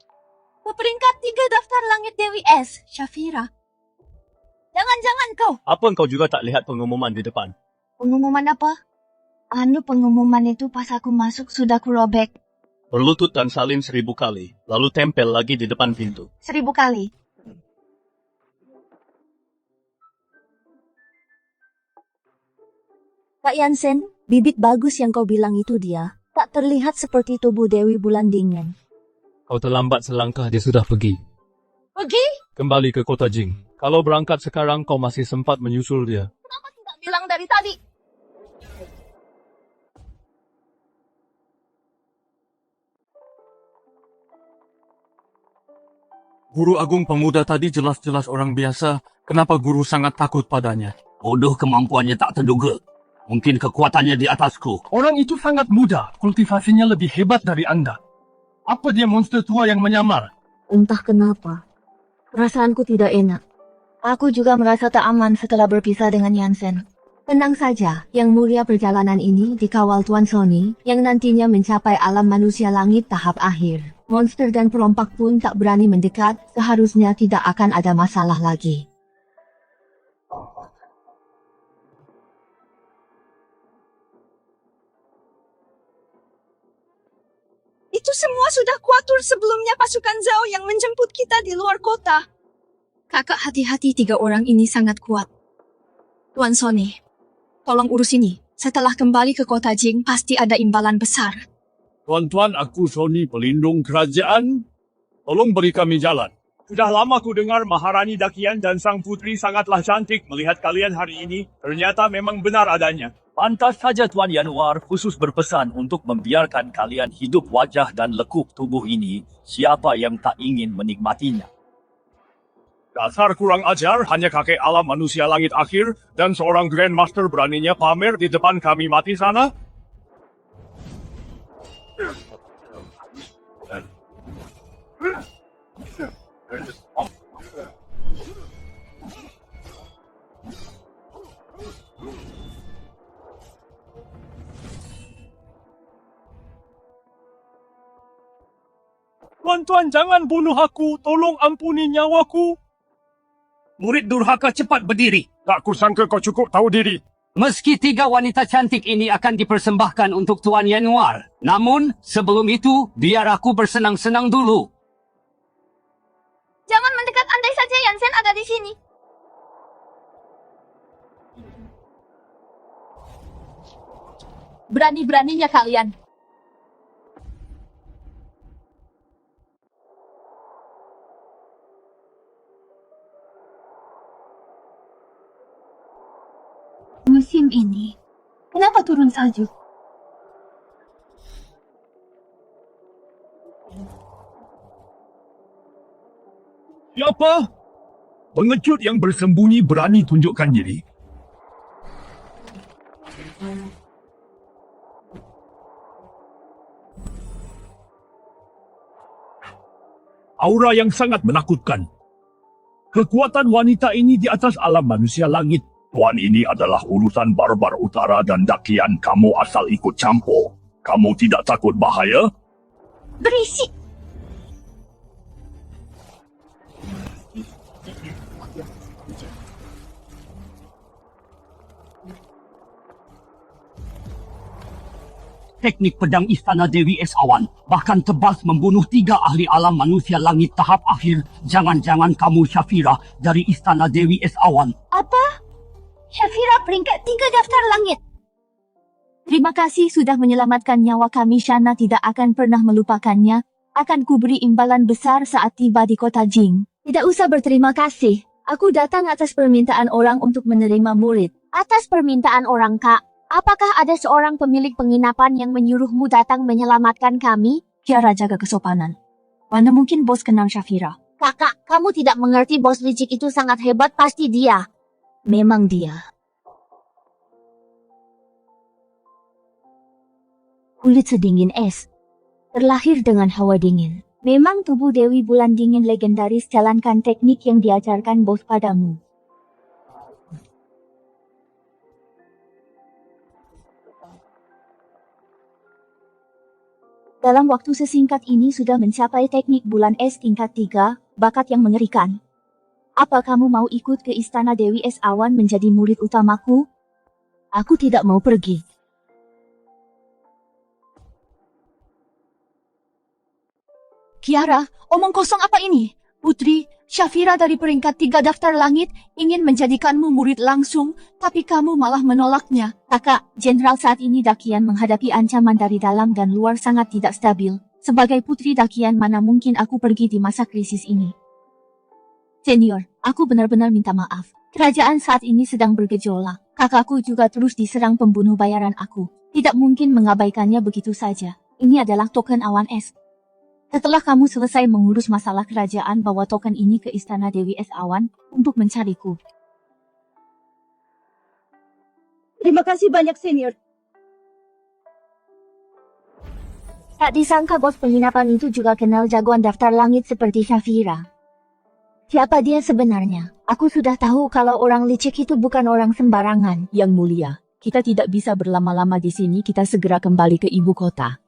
Peringkat 3 daftar langit Dewi S, Syafira. Jangan-jangan kau. Apa engkau juga tak lihat pengumuman di depan? Pengumuman apa? Pengumuman itu pas aku masuk sudah kurobek. Berlutut dan salin 1000 kali, lalu tempel lagi di depan pintu. 1000 kali. Kak Yansen, bibit bagus yang kau bilang itu dia. Tak terlihat seperti tubuh Dewi Bulan Dingin. Kau terlambat selangkah, dia sudah pergi. Pergi? Kembali ke kota Jing. Kalau berangkat sekarang, kau masih sempat menyusul dia. Kenapa tidak bilang dari tadi? Guru Agung Pemuda tadi jelas-jelas orang biasa. Kenapa guru sangat takut padanya? Bodoh, kemampuannya tak terduga. Mungkin kekuatannya di atasku. Orang itu sangat muda, kultivasinya lebih hebat dari Anda. Apa dia monster tua yang menyamar? Entah kenapa. Perasaanku tidak enak. Aku juga merasa tak aman setelah berpisah dengan Yansen. Tenang saja, yang mulia perjalanan ini dikawal Tuan Sony, yang nantinya mencapai alam manusia langit tahap akhir. Monster dan perompak pun tak berani mendekat, seharusnya tidak akan ada masalah lagi. Itu semua sudah kuatur sebelumnya pasukan Zhao yang menjemput kita di luar kota. Kakak, hati-hati, 3 orang ini sangat kuat. Tuan Sony, tolong urus ini. Setelah kembali ke kota Jing, pasti ada imbalan besar. Tuan-tuan, aku Sony, pelindung kerajaan. Tolong beri kami jalan. Sudah lama ku dengar Maharani Dakian dan Sang Putri sangatlah cantik. Melihat kalian hari ini, ternyata memang benar adanya. Pantas saja Tuan Yanuar khusus berpesan untuk membiarkan kalian hidup wajah dan lekuk tubuh ini. Siapa yang tak ingin menikmatinya? Dasar kurang ajar, hanya kakek alam manusia langit akhir dan seorang Grandmaster beraninya pamer di depan kami mati sana? Tuan-tuan, jangan bunuh aku. Tolong ampuni nyawaku. Murid durhaka, cepat berdiri. Tak kusangka kau cukup tahu diri. Meski 3 wanita cantik ini akan dipersembahkan untuk Tuan Yanuar. Namun, sebelum itu, biar aku bersenang-senang dulu. Jangan mendekat, andai saja Yansen ada di sini. Berani-beraninya kalian. Musim ini, kenapa turun salju? Siapa? Pengecut yang bersembunyi berani tunjukkan diri. Aura yang sangat menakutkan. Kekuatan wanita ini di atas alam manusia langit. Tuan, ini adalah urusan barbar utara dan dakian kamu asal ikut campur. Kamu tidak takut bahaya? Berisik! Teknik pedang Istana Dewi Es Awan bahkan tebas membunuh 3 ahli alam manusia langit tahap akhir. Jangan-jangan kamu Syafira dari Istana Dewi Es Awan. Apa? Syafira peringkat 3 daftar langit. Terima kasih sudah menyelamatkan nyawa kami. Shana tidak akan pernah melupakannya. Akan kuberi imbalan besar saat tiba di kota Jing. Tidak usah berterima kasih. Aku datang atas permintaan orang untuk menerima murid. Atas permintaan orang, Kak. Apakah ada seorang pemilik penginapan yang menyuruhmu datang menyelamatkan kami? Kiara, jaga kesopanan. Mana mungkin bos kenal Syafira? Kakak, kamu tidak mengerti bos licik itu sangat hebat, pasti dia. Memang dia. Kulit sedingin es. Terlahir dengan hawa dingin. Memang tubuh Dewi Bulan Dingin legendaris. Jalankan teknik yang diajarkan bos padamu. Dalam waktu sesingkat ini sudah mencapai teknik bulan es tingkat 3, bakat yang mengerikan. Apa kamu mau ikut ke Istana Dewi Es Awan menjadi murid utamaku? Aku tidak mau pergi. Kiara, omong kosong apa ini? Putri, Syafira dari peringkat 3 daftar langit ingin menjadikanmu murid langsung, tapi kamu malah menolaknya. Kakak, Jenderal saat ini Dakian menghadapi ancaman dari dalam dan luar sangat tidak stabil. Sebagai putri Dakian, mana mungkin aku pergi di masa krisis ini? Senior, aku benar-benar minta maaf. Kerajaan saat ini sedang bergejolak. Kakakku juga terus diserang pembunuh bayaran aku. Tidak mungkin mengabaikannya begitu saja. Ini adalah token awan es. Setelah kamu selesai mengurus masalah kerajaan, bawa token ini ke Istana Dewi Es Awan untuk mencariku. Terima kasih banyak, Senior. Tak disangka bos penginapan itu juga kenal jagoan daftar langit seperti Syafira. Siapa dia sebenarnya? Aku sudah tahu kalau orang licik itu bukan orang sembarangan. Yang mulia, kita tidak bisa berlama-lama di sini. Kita segera kembali ke ibu kota.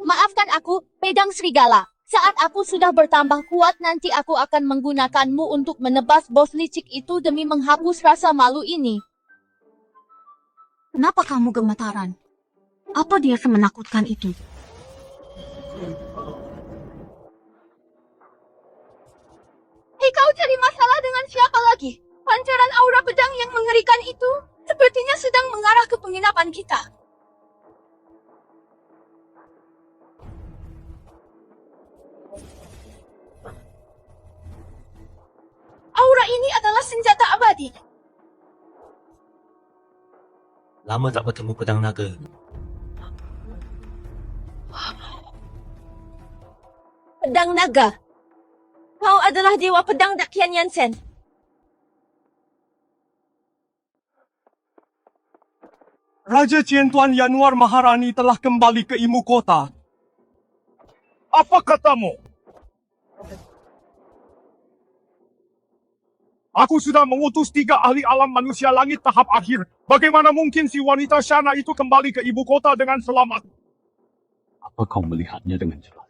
Maafkan aku, pedang serigala. Saat aku sudah bertambah kuat, nanti aku akan menggunakanmu untuk menebas bos licik itu demi menghapus rasa malu ini. Kenapa kamu gemetaran? Apa dia semenakutkan itu? Hei, kau cari masalah dengan siapa lagi? Pancaran aura pedang yang mengerikan itu sepertinya sedang mengarah ke penginapan kita. Aura ini adalah senjata abadi. Lama tak bertemu pedang naga. Pedang naga. Kau adalah dewa pedang Dakian Yansen. Raja Cientuan Yanuar Maharani telah kembali ke ibu kota. Apa katamu? Aku sudah mengutus 3 ahli alam manusia langit tahap akhir. Bagaimana mungkin si wanita Shana itu kembali ke ibu kota dengan selamat? Apa kau melihatnya dengan jelas?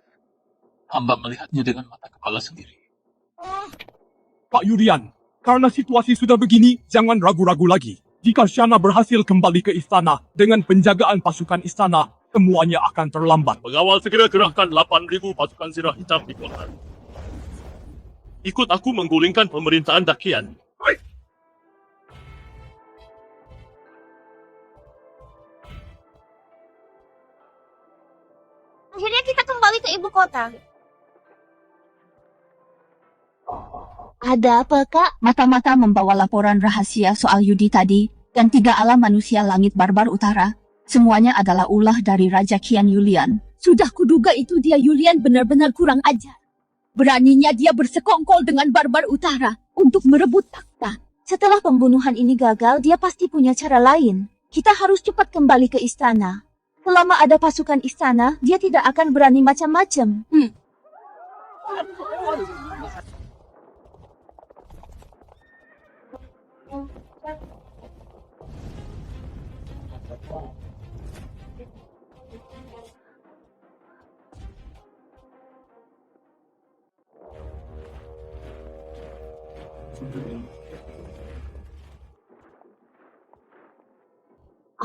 Hamba melihatnya dengan mata kepala sendiri. Pak Yurian, karena situasi sudah begini, jangan ragu-ragu lagi. Jika Shana berhasil kembali ke istana dengan penjagaan pasukan istana, semuanya akan terlambat. Pengawal segera kerahkan 8,000 pasukan sirah hitam di kota. Ikut aku menggulingkan pemerintahan Dakian. Akhirnya kita kembali ke ibu kota. Ada apa, Kak? Mata-mata membawa laporan rahasia soal Yudi tadi dan 3 alam manusia langit barbar utara. Semuanya adalah ulah dari Raja Qian Yulian. Sudah kuduga itu dia Yulian benar-benar kurang ajar. Beraninya dia bersekongkol dengan barbar utara untuk merebut takhta. Setelah pembunuhan ini gagal, dia pasti punya cara lain. Kita harus cepat kembali ke istana. Selama ada pasukan istana, dia tidak akan berani macam-macam.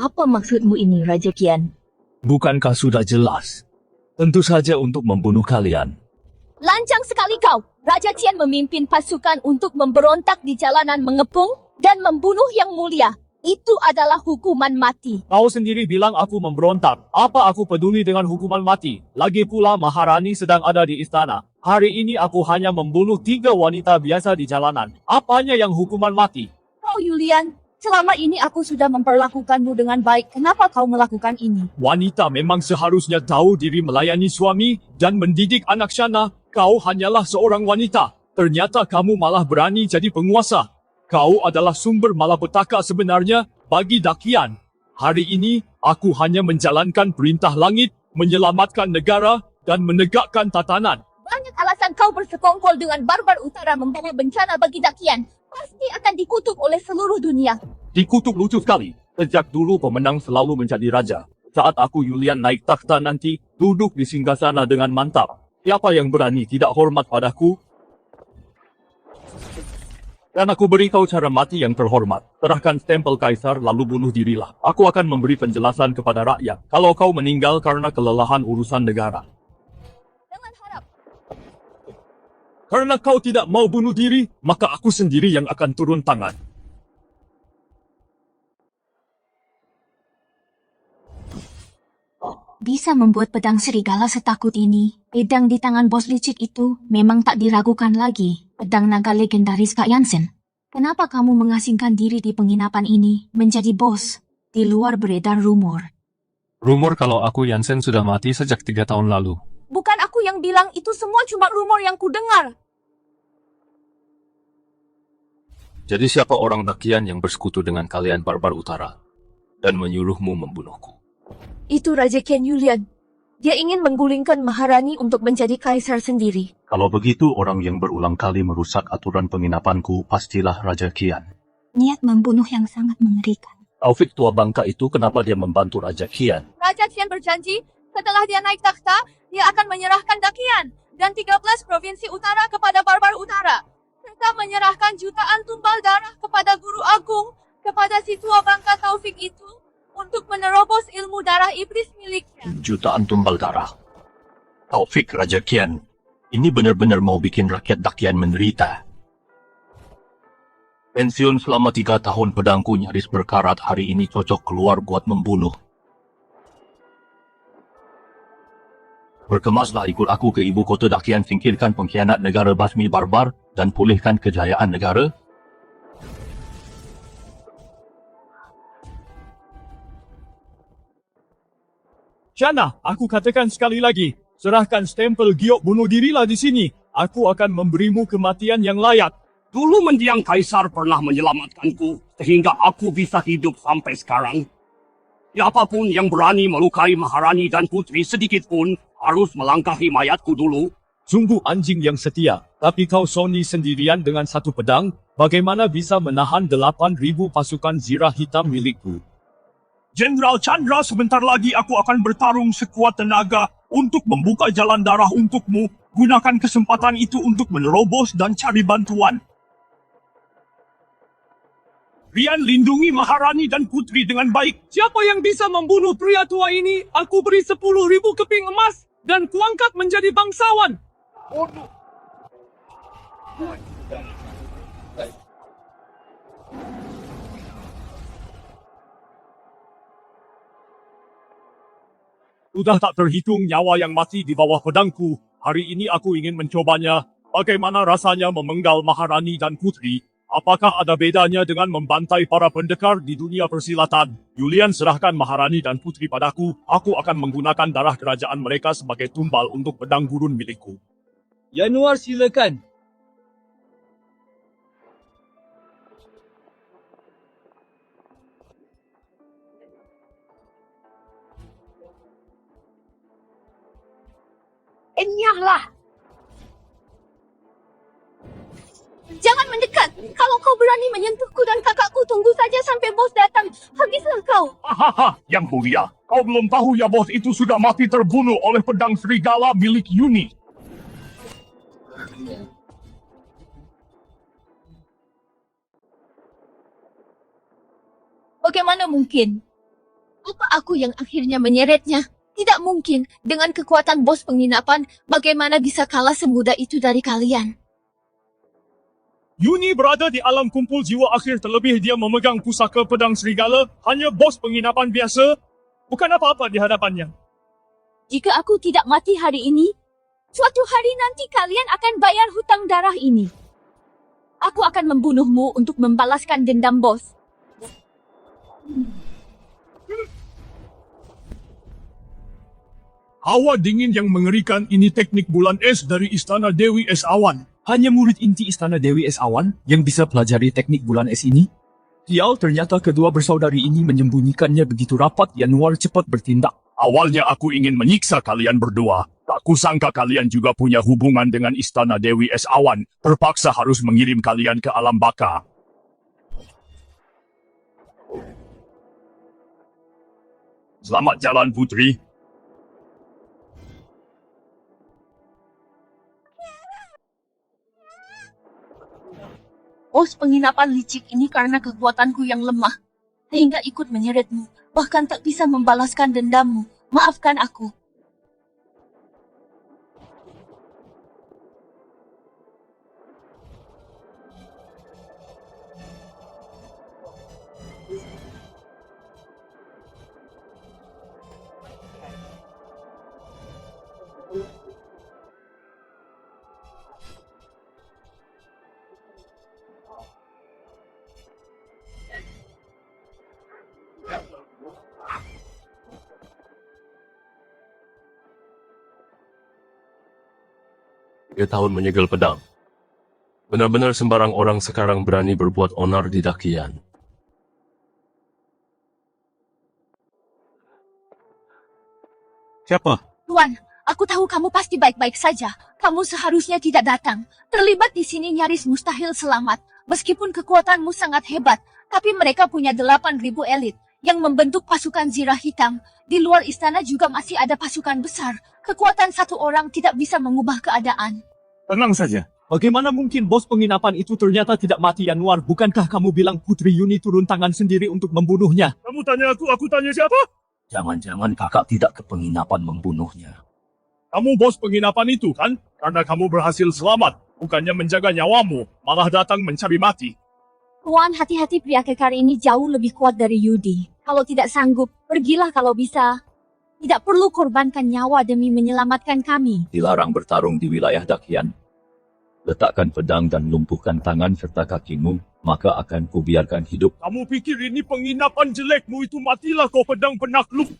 Apa maksudmu ini, Raja Qian? Bukankah sudah jelas? Tentu saja untuk membunuh kalian. Lancang sekali kau. Raja Qian memimpin pasukan untuk memberontak di jalanan mengepung dan membunuh yang mulia. Itu adalah hukuman mati. Kau sendiri bilang aku memberontak. Apa aku peduli dengan hukuman mati? Lagi pula Maharani sedang ada di istana. Hari ini aku hanya membunuh 3 wanita biasa di jalanan. Apanya yang hukuman mati? Kau Yulian, selama ini aku sudah memperlakukanmu dengan baik. Kenapa kau melakukan ini? Wanita memang seharusnya tahu diri melayani suami dan mendidik anak Shana. Kau hanyalah seorang wanita. Ternyata kamu malah berani jadi penguasa. Kau adalah sumber malapetaka sebenarnya bagi Dakian. Hari ini, aku hanya menjalankan perintah langit, menyelamatkan negara, dan menegakkan tatanan. Banyak alasan kau bersekongkol dengan barbar utara membawa bencana bagi Dakian. Pasti akan dikutuk oleh seluruh dunia. Dikutuk lucu sekali. Sejak dulu pemenang selalu menjadi raja. Saat aku Yulian naik takhta nanti, duduk di singgasana dengan mantap. Siapa yang berani tidak hormat padaku? Dan aku beritahu cara mati yang terhormat. Serahkan stempel kaisar lalu bunuh dirilah. Aku akan memberi penjelasan kepada rakyat. Kalau kau meninggal karena kelelahan urusan negara. Jangan harap. Karena kau tidak mau bunuh diri, maka aku sendiri yang akan turun tangan. Bisa membuat pedang serigala setakut ini. Pedang di tangan bos licik itu memang tak diragukan lagi. Pedang naga legendaris Kak Yansen. Kenapa kamu mengasingkan diri di penginapan ini menjadi bos? Di luar beredar rumor. Rumor kalau aku Yansen sudah mati sejak 3 tahun lalu. Bukan aku yang bilang, itu semua cuma rumor yang kudengar. Jadi siapa orang Dakian yang bersekutu dengan kalian barbar utara dan menyuruhmu membunuhku? Itu Raja Qian Yulian. Dia ingin menggulingkan Maharani untuk menjadi kaisar sendiri. Kalau begitu, orang yang berulang kali merusak aturan penginapanku pastilah Raja Qian. Niat membunuh yang sangat mengerikan. Taufik tua bangka itu kenapa dia membantu Raja Qian? Raja Qian berjanji, setelah dia naik takhta, dia akan menyerahkan Dakian dan 13 provinsi utara kepada barbar utara. Serta menyerahkan jutaan tumbal darah kepada guru agung, kepada si tua bangka Taufik itu, untuk menerobos ilmu darah iblis miliknya. Jutaan tumbal darah. Taufik Raja Qian, ini benar-benar mau bikin rakyat Dakian menderita. Pensiun selama 3 tahun pedangku nyaris berkarat, hari ini cocok keluar buat membunuh. Berkemaslah ikut aku ke ibu kota Dakian, singkirkan pengkhianat negara basmi barbar dan pulihkan kejayaan negara. Shana, aku katakan sekali lagi, serahkan stempel giok bunuh dirilah di sini. Aku akan memberimu kematian yang layak. Dulu mendiang kaisar pernah menyelamatkanku, sehingga aku bisa hidup sampai sekarang. Siapapun yang berani melukai Maharani dan putri sedikit pun, harus melangkahi mayatku dulu. Sungguh anjing yang setia, tapi kau Sony sendirian dengan 1 pedang, bagaimana bisa menahan 8.000 pasukan zirah hitam milikku? Jenderal Chandra, sebentar lagi aku akan bertarung sekuat tenaga untuk membuka jalan darah untukmu. Gunakan kesempatan itu untuk menerobos dan cari bantuan. Rian, lindungi Maharani dan putri dengan baik. Siapa yang bisa membunuh pria tua ini? Aku beri 10.000 keping emas dan kuangkat menjadi bangsawan. Sudah tak terhitung nyawa yang mati di bawah pedangku. Hari ini aku ingin mencobanya. Bagaimana rasanya memenggal Maharani dan Putri? Apakah ada bedanya dengan membantai para pendekar di dunia persilatan? Julian, serahkan Maharani dan Putri padaku. Aku akan menggunakan darah kerajaan mereka sebagai tumbal untuk pedang gurun milikku. Yanuar, silakan. Enyahlah! Jangan mendekat. Kalau kau berani menyentuhku dan kakakku, tunggu saja sampai bos datang. Habislah kau. Hahaha, Yang Mulia, kau belum tahu ya bos itu sudah mati terbunuh oleh pedang serigala milik Yuni. Bagaimana mungkin? Apa aku yang akhirnya menyeretnya? Tidak mungkin. Dengan kekuatan bos penginapan, bagaimana bisa kalah semudah itu dari kalian? Yuni berada di alam kumpul jiwa akhir, terlebih dia memegang pusaka pedang serigala. Hanya bos penginapan biasa. Bukan apa-apa di hadapannya. Jika aku tidak mati hari ini, suatu hari nanti kalian akan bayar hutang darah ini. Aku akan membunuhmu untuk membalaskan dendam bos. Hawa dingin yang mengerikan, ini teknik bulan es dari Istana Dewi Es Awan. Hanya murid inti Istana Dewi Es Awan yang bisa pelajari teknik bulan es ini? Sial, ternyata kedua bersaudari ini menyembunyikannya begitu rapat. Yanuar cepat bertindak. Awalnya aku ingin menyiksa kalian berdua. Tak kusangka kalian juga punya hubungan dengan Istana Dewi Es Awan. Terpaksa harus mengirim kalian ke alam baka. Selamat jalan, Putri. Bos penginapan licik ini karena kekuatanku yang lemah, sehingga ikut menyeretmu, bahkan tak bisa membalaskan dendammu. Maafkan aku. Dia tahun menyegel pedang. Benar-benar sembarang orang sekarang berani berbuat onar di Dakian. Siapa? Tuan, aku tahu kamu pasti baik-baik saja. Kamu seharusnya tidak datang. Terlibat di sini nyaris mustahil selamat. Meskipun kekuatanmu sangat hebat, tapi mereka punya 8.000 elit yang membentuk pasukan zirah hitam. Di luar istana juga masih ada pasukan besar. Kekuatan satu orang tidak bisa mengubah keadaan. Tenang saja. Bagaimana mungkin bos penginapan itu ternyata tidak mati, Yanuar? Bukankah kamu bilang Putri Yuni turun tangan sendiri untuk membunuhnya? Kamu tanya aku tanya siapa? Jangan-jangan kakak tidak ke penginapan membunuhnya. Kamu bos penginapan itu kan? Karena kamu berhasil selamat. Bukannya menjaga nyawamu, malah datang mencari mati. Tuan, hati-hati, pria kekar ini jauh lebih kuat dari Yudi. Kalau tidak sanggup, pergilah kalau bisa. Tidak perlu korbankan nyawa demi menyelamatkan kami. Dilarang bertarung di wilayah Dakian. Letakkan pedang dan lumpuhkan tangan serta kakimu, maka akan kubiarkan hidup. Kamu pikir ini penginapan jelekmu itu? Matilah kau pedang penakluk.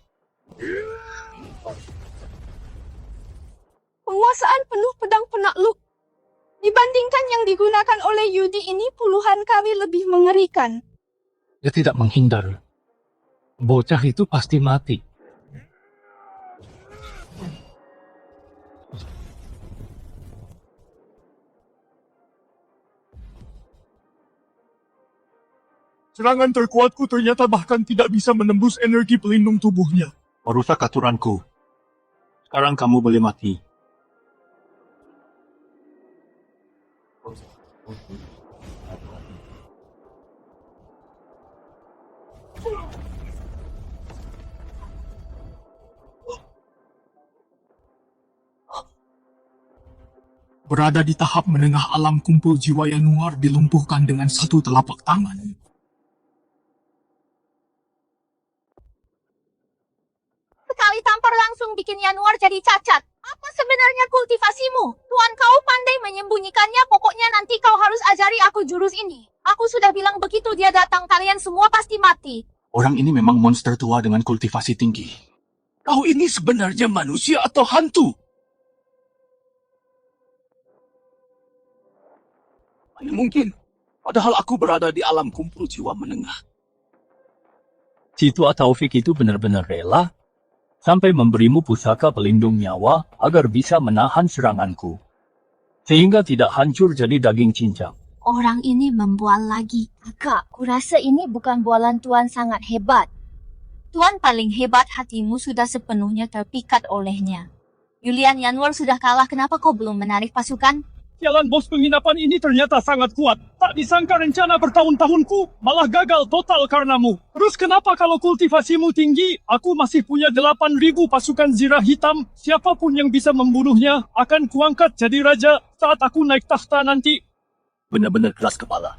Penguasaan penuh pedang penakluk. Dibandingkan yang digunakan oleh Yudi ini puluhan kali lebih mengerikan. Dia tidak menghindar. Bocah itu pasti mati. Serangan terkuatku ternyata bahkan tidak bisa menembus energi pelindung tubuhnya. Merusak aturanku. Sekarang kamu boleh mati. Berada di tahap menengah alam kumpul jiwa Yanuar dilumpuhkan dengan satu telapak tangan. Sekali tampar langsung Yanuar jadi cacat. Apa sebenarnya kultivasimu? Tuan kau pandai menyembunyikannya, pokoknya nanti kau harus ajari aku jurus ini. Aku sudah bilang begitu dia datang kalian semua pasti mati. Orang ini memang monster tua dengan kultivasi tinggi. Kau ini sebenarnya manusia atau hantu? Mana mungkin. Padahal aku berada di alam kumpul jiwa menengah. Si tua Taufik itu benar-benar rela sampai memberimu pusaka pelindung nyawa agar bisa menahan seranganku. Sehingga tidak hancur jadi daging cincang. Orang ini membual lagi. Kak, kurasa ini bukan bualan Tuan sangat hebat. Tuan paling hebat, hatimu sudah sepenuhnya terpikat olehnya. Yulian Yanuar sudah kalah, kenapa kau belum menarik pasukan? Jalan bos penginapan ini ternyata sangat kuat. Tak disangka rencana bertahun-tahunku malah gagal total karenamu. Terus kenapa kalau kultivasimu tinggi, aku masih punya 8.000 pasukan zirah hitam. Siapapun yang bisa membunuhnya akan kuangkat jadi raja saat aku naik tahta nanti. Benar-benar keras kepala.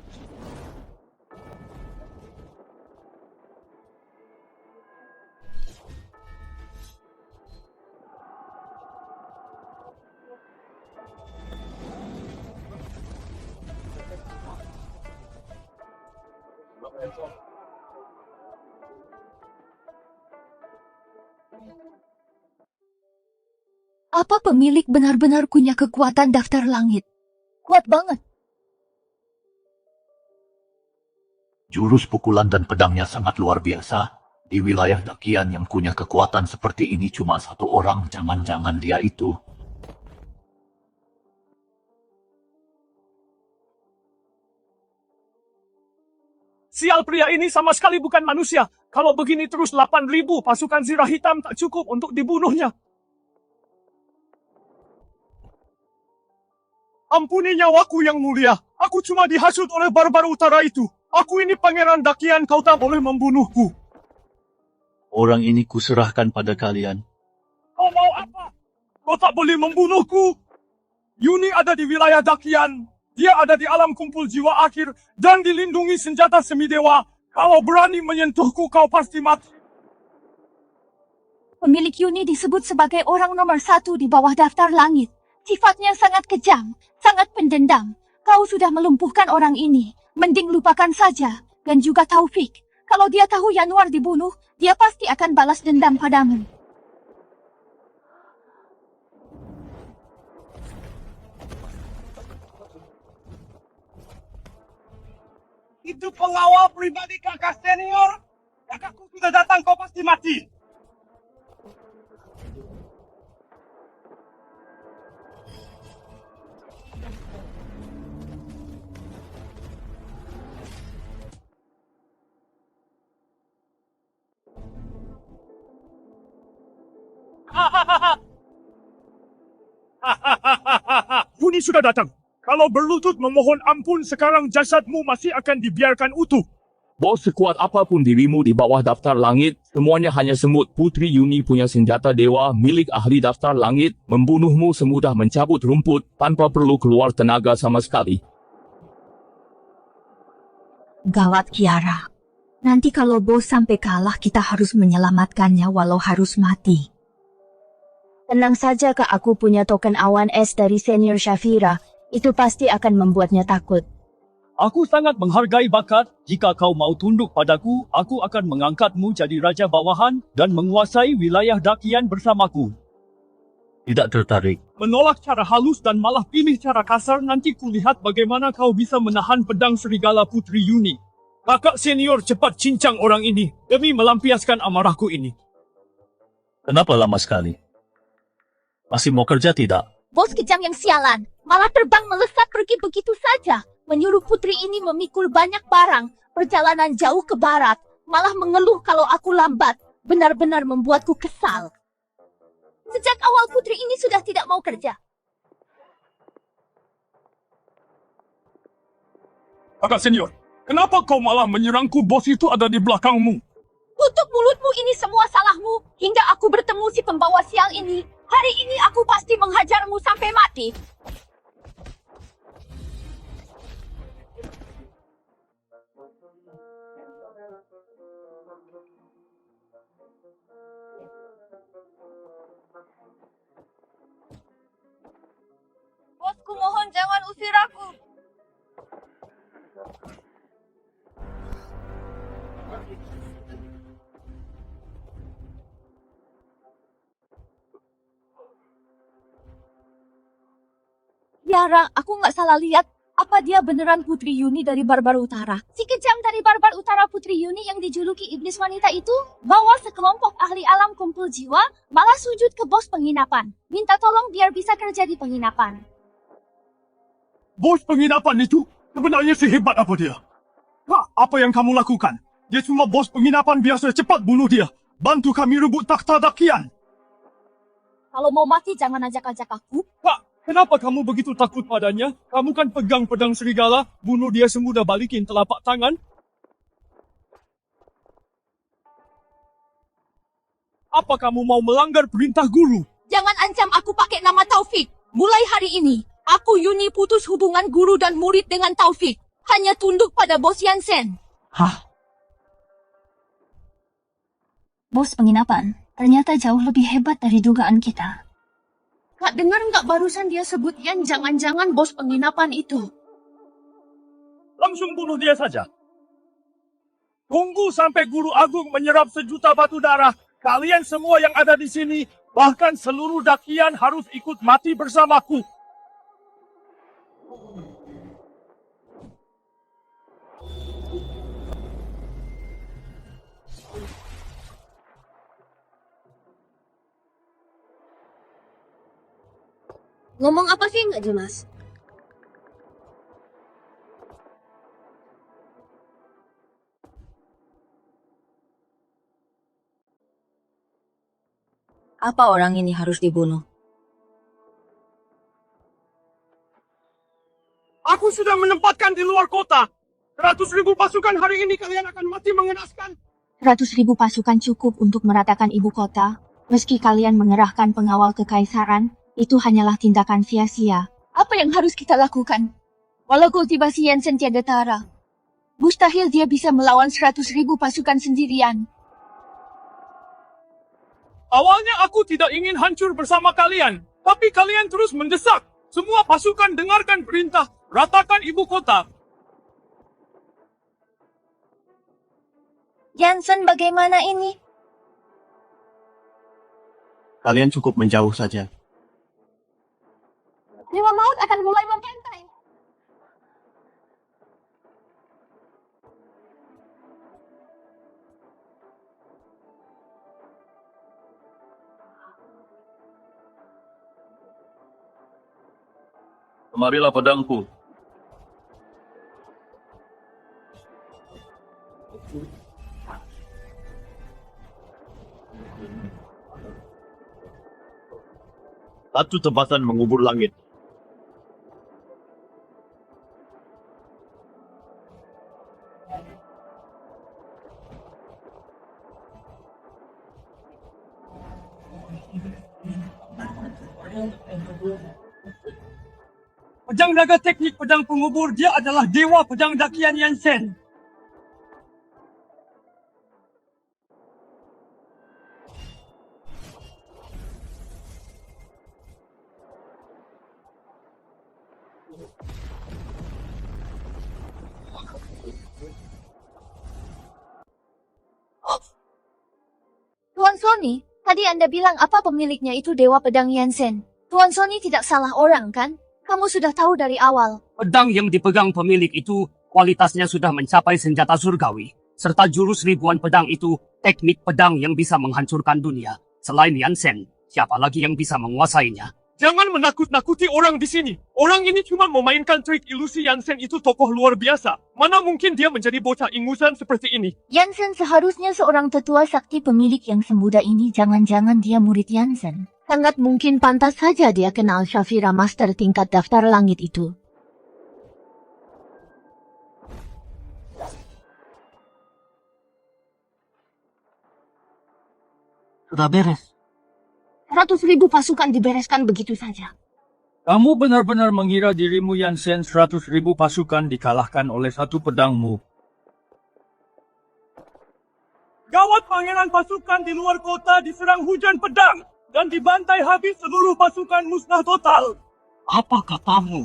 Apa pemilik benar-benar punya kekuatan daftar langit? Kuat banget. Jurus pukulan dan pedangnya sangat luar biasa. Di wilayah Dakian yang punya kekuatan seperti ini cuma satu orang, jangan-jangan dia itu. Sial, pria ini sama sekali bukan manusia. Kalau begini terus 8.000 pasukan zirah hitam tak cukup untuk dibunuhnya. Ampuni nyawaku yang mulia. Aku cuma dihasut oleh barbar utara itu. Aku ini pangeran Dakian, kau tak boleh membunuhku. Orang ini kuserahkan pada kalian. Kau mau apa? Kau tak boleh membunuhku. Yuni ada di wilayah Dakian. Dia ada di alam kumpul jiwa akhir dan dilindungi senjata semidewa. Kalau berani menyentuhku, kau pasti mati. Pemilik Yuni disebut sebagai orang nomor 1 di bawah daftar langit. Sifatnya sangat kejam, sangat pendendam. Kau sudah melumpuhkan orang ini. Mending lupakan saja. Dan juga Taufik. Kalau dia tahu Yanuar dibunuh, dia pasti akan balas dendam padamu. Itu pengawal pribadi kakak senior. Kakakku sudah datang, kau pasti mati. Yuni sudah datang. Kalau berlutut memohon ampun, sekarang jasadmu masih akan dibiarkan utuh. Bos, sekuat apapun dirimu di bawah daftar langit, semuanya hanya semut. Putri Yuni punya senjata dewa milik ahli daftar langit, membunuhmu semudah mencabut rumput tanpa perlu keluar tenaga sama sekali. Gawat Kiara. Nanti kalau bos sampai kalah, kita harus menyelamatkannya walau harus mati. Tenang saja Kak, aku punya token awan es dari senior Shafira. Itu pasti akan membuatnya takut. Aku sangat menghargai bakat. Jika kau mau tunduk padaku, aku akan mengangkatmu jadi raja bawahan dan menguasai wilayah Dakian bersamaku. Tidak tertarik. Menolak cara halus dan malah pilih cara kasar, nanti kulihat bagaimana kau bisa menahan pedang serigala Putri Yuni. Kakak senior, cepat cincang orang ini demi melampiaskan amarahku ini. Kenapa lama sekali? Masih mau kerja tidak? Bos kejam yang sialan. Malah terbang melesat pergi begitu saja. Menyuruh putri ini memikul banyak barang. Perjalanan jauh ke barat. Malah mengeluh kalau aku lambat. Benar-benar membuatku kesal. Sejak awal putri ini sudah tidak mau kerja. Kakak senior, kenapa kau malah menyerangku? Bos itu ada di belakangmu. Tutup mulutmu, ini semua salahmu. Hingga aku bertemu si pembawa sial ini. Hari ini aku pasti menghajarmu sampai mati. jangan usir aku. Yara, aku nggak salah lihat. Apa dia beneran Putri Yuni dari Barbar Utara? Si kejam dari Barbar Utara Putri Yuni yang dijuluki iblis wanita itu bawa sekelompok ahli alam kumpul jiwa, malah sujud ke bos penginapan. Minta tolong biar bisa kerja di penginapan. Bos penginapan itu sebenarnya sehebat apa dia? Apa yang kamu lakukan? Dia cuma bos penginapan biasa, cepat bunuh dia. Bantu kami rebut takhta dakian. Kalau mau mati jangan ajak-ajak aku. Kenapa kamu begitu takut padanya? Kamu kan pegang pedang serigala, bunuh dia semudah balikin telapak tangan. Apa kamu mau melanggar perintah guru? Jangan ancam aku pakai nama Taufik. Mulai hari ini, aku Yuni putus hubungan guru dan murid dengan Taufik. Hanya tunduk pada bos Yansen. Bos penginapan ternyata jauh lebih hebat dari dugaan kita. Kak dengar nggak barusan dia sebut Yan jangan-jangan bos penginapan itu. Langsung bunuh dia saja. Tunggu sampai guru agung menyerap sejuta batu darah. Kalian semua yang ada di sini, bahkan seluruh dakian harus ikut mati bersamaku. Ngomong apa sih nggak jelas? Apa orang ini harus dibunuh? Aku sudah menempatkan di luar kota. 100.000 pasukan hari ini kalian akan mati mengenaskan. 100.000 pasukan cukup untuk meratakan ibu kota. Meski kalian mengerahkan pengawal kekaisaran, itu hanyalah tindakan sia-sia. Apa yang harus kita lakukan? Walau kultivasi Yansen tiada tara, mustahil dia bisa melawan 100.000 pasukan sendirian. Awalnya aku tidak ingin hancur bersama kalian, tapi kalian terus mendesak. Semua pasukan dengarkan perintah, ratakan ibu kota. Yansen, bagaimana ini? Kalian cukup menjauh saja. Dewa Maut akan mulai membantai. Kemarilah pedangku. Satu tempatan mengubur langit. Pedang naga teknik pedang pengubur, dia adalah dewa pedang dakian Yansen. Tuan Sony, tadi Anda bilang apa pemiliknya itu Dewa Pedang Yansen. Tuan Sony tidak salah orang, kan? Kamu sudah tahu dari awal. Pedang yang dipegang pemilik itu kualitasnya sudah mencapai senjata surgawi. Serta jurus ribuan pedang itu teknik pedang yang bisa menghancurkan dunia. Selain Yansen, siapa lagi yang bisa menguasainya? Jangan menakut-nakuti orang di sini. Orang ini cuma memainkan trik ilusi. Yansen itu tokoh luar biasa. Mana mungkin dia menjadi bocah ingusan seperti ini? Yansen seharusnya seorang tetua sakti pemilik yang semudah ini. Jangan-jangan dia murid Yansen. Sangat mungkin pantas saja dia kenal Shafira Master tingkat daftar langit itu. Sudah beres. 100.000 pasukan dibereskan begitu saja. Kamu benar-benar mengira dirimu Yansen 100.000 pasukan dikalahkan oleh satu pedangmu. Gawat, pangeran pasukan di luar kota diserang hujan pedang dan dibantai habis, seluruh pasukan musnah total. Apa katamu?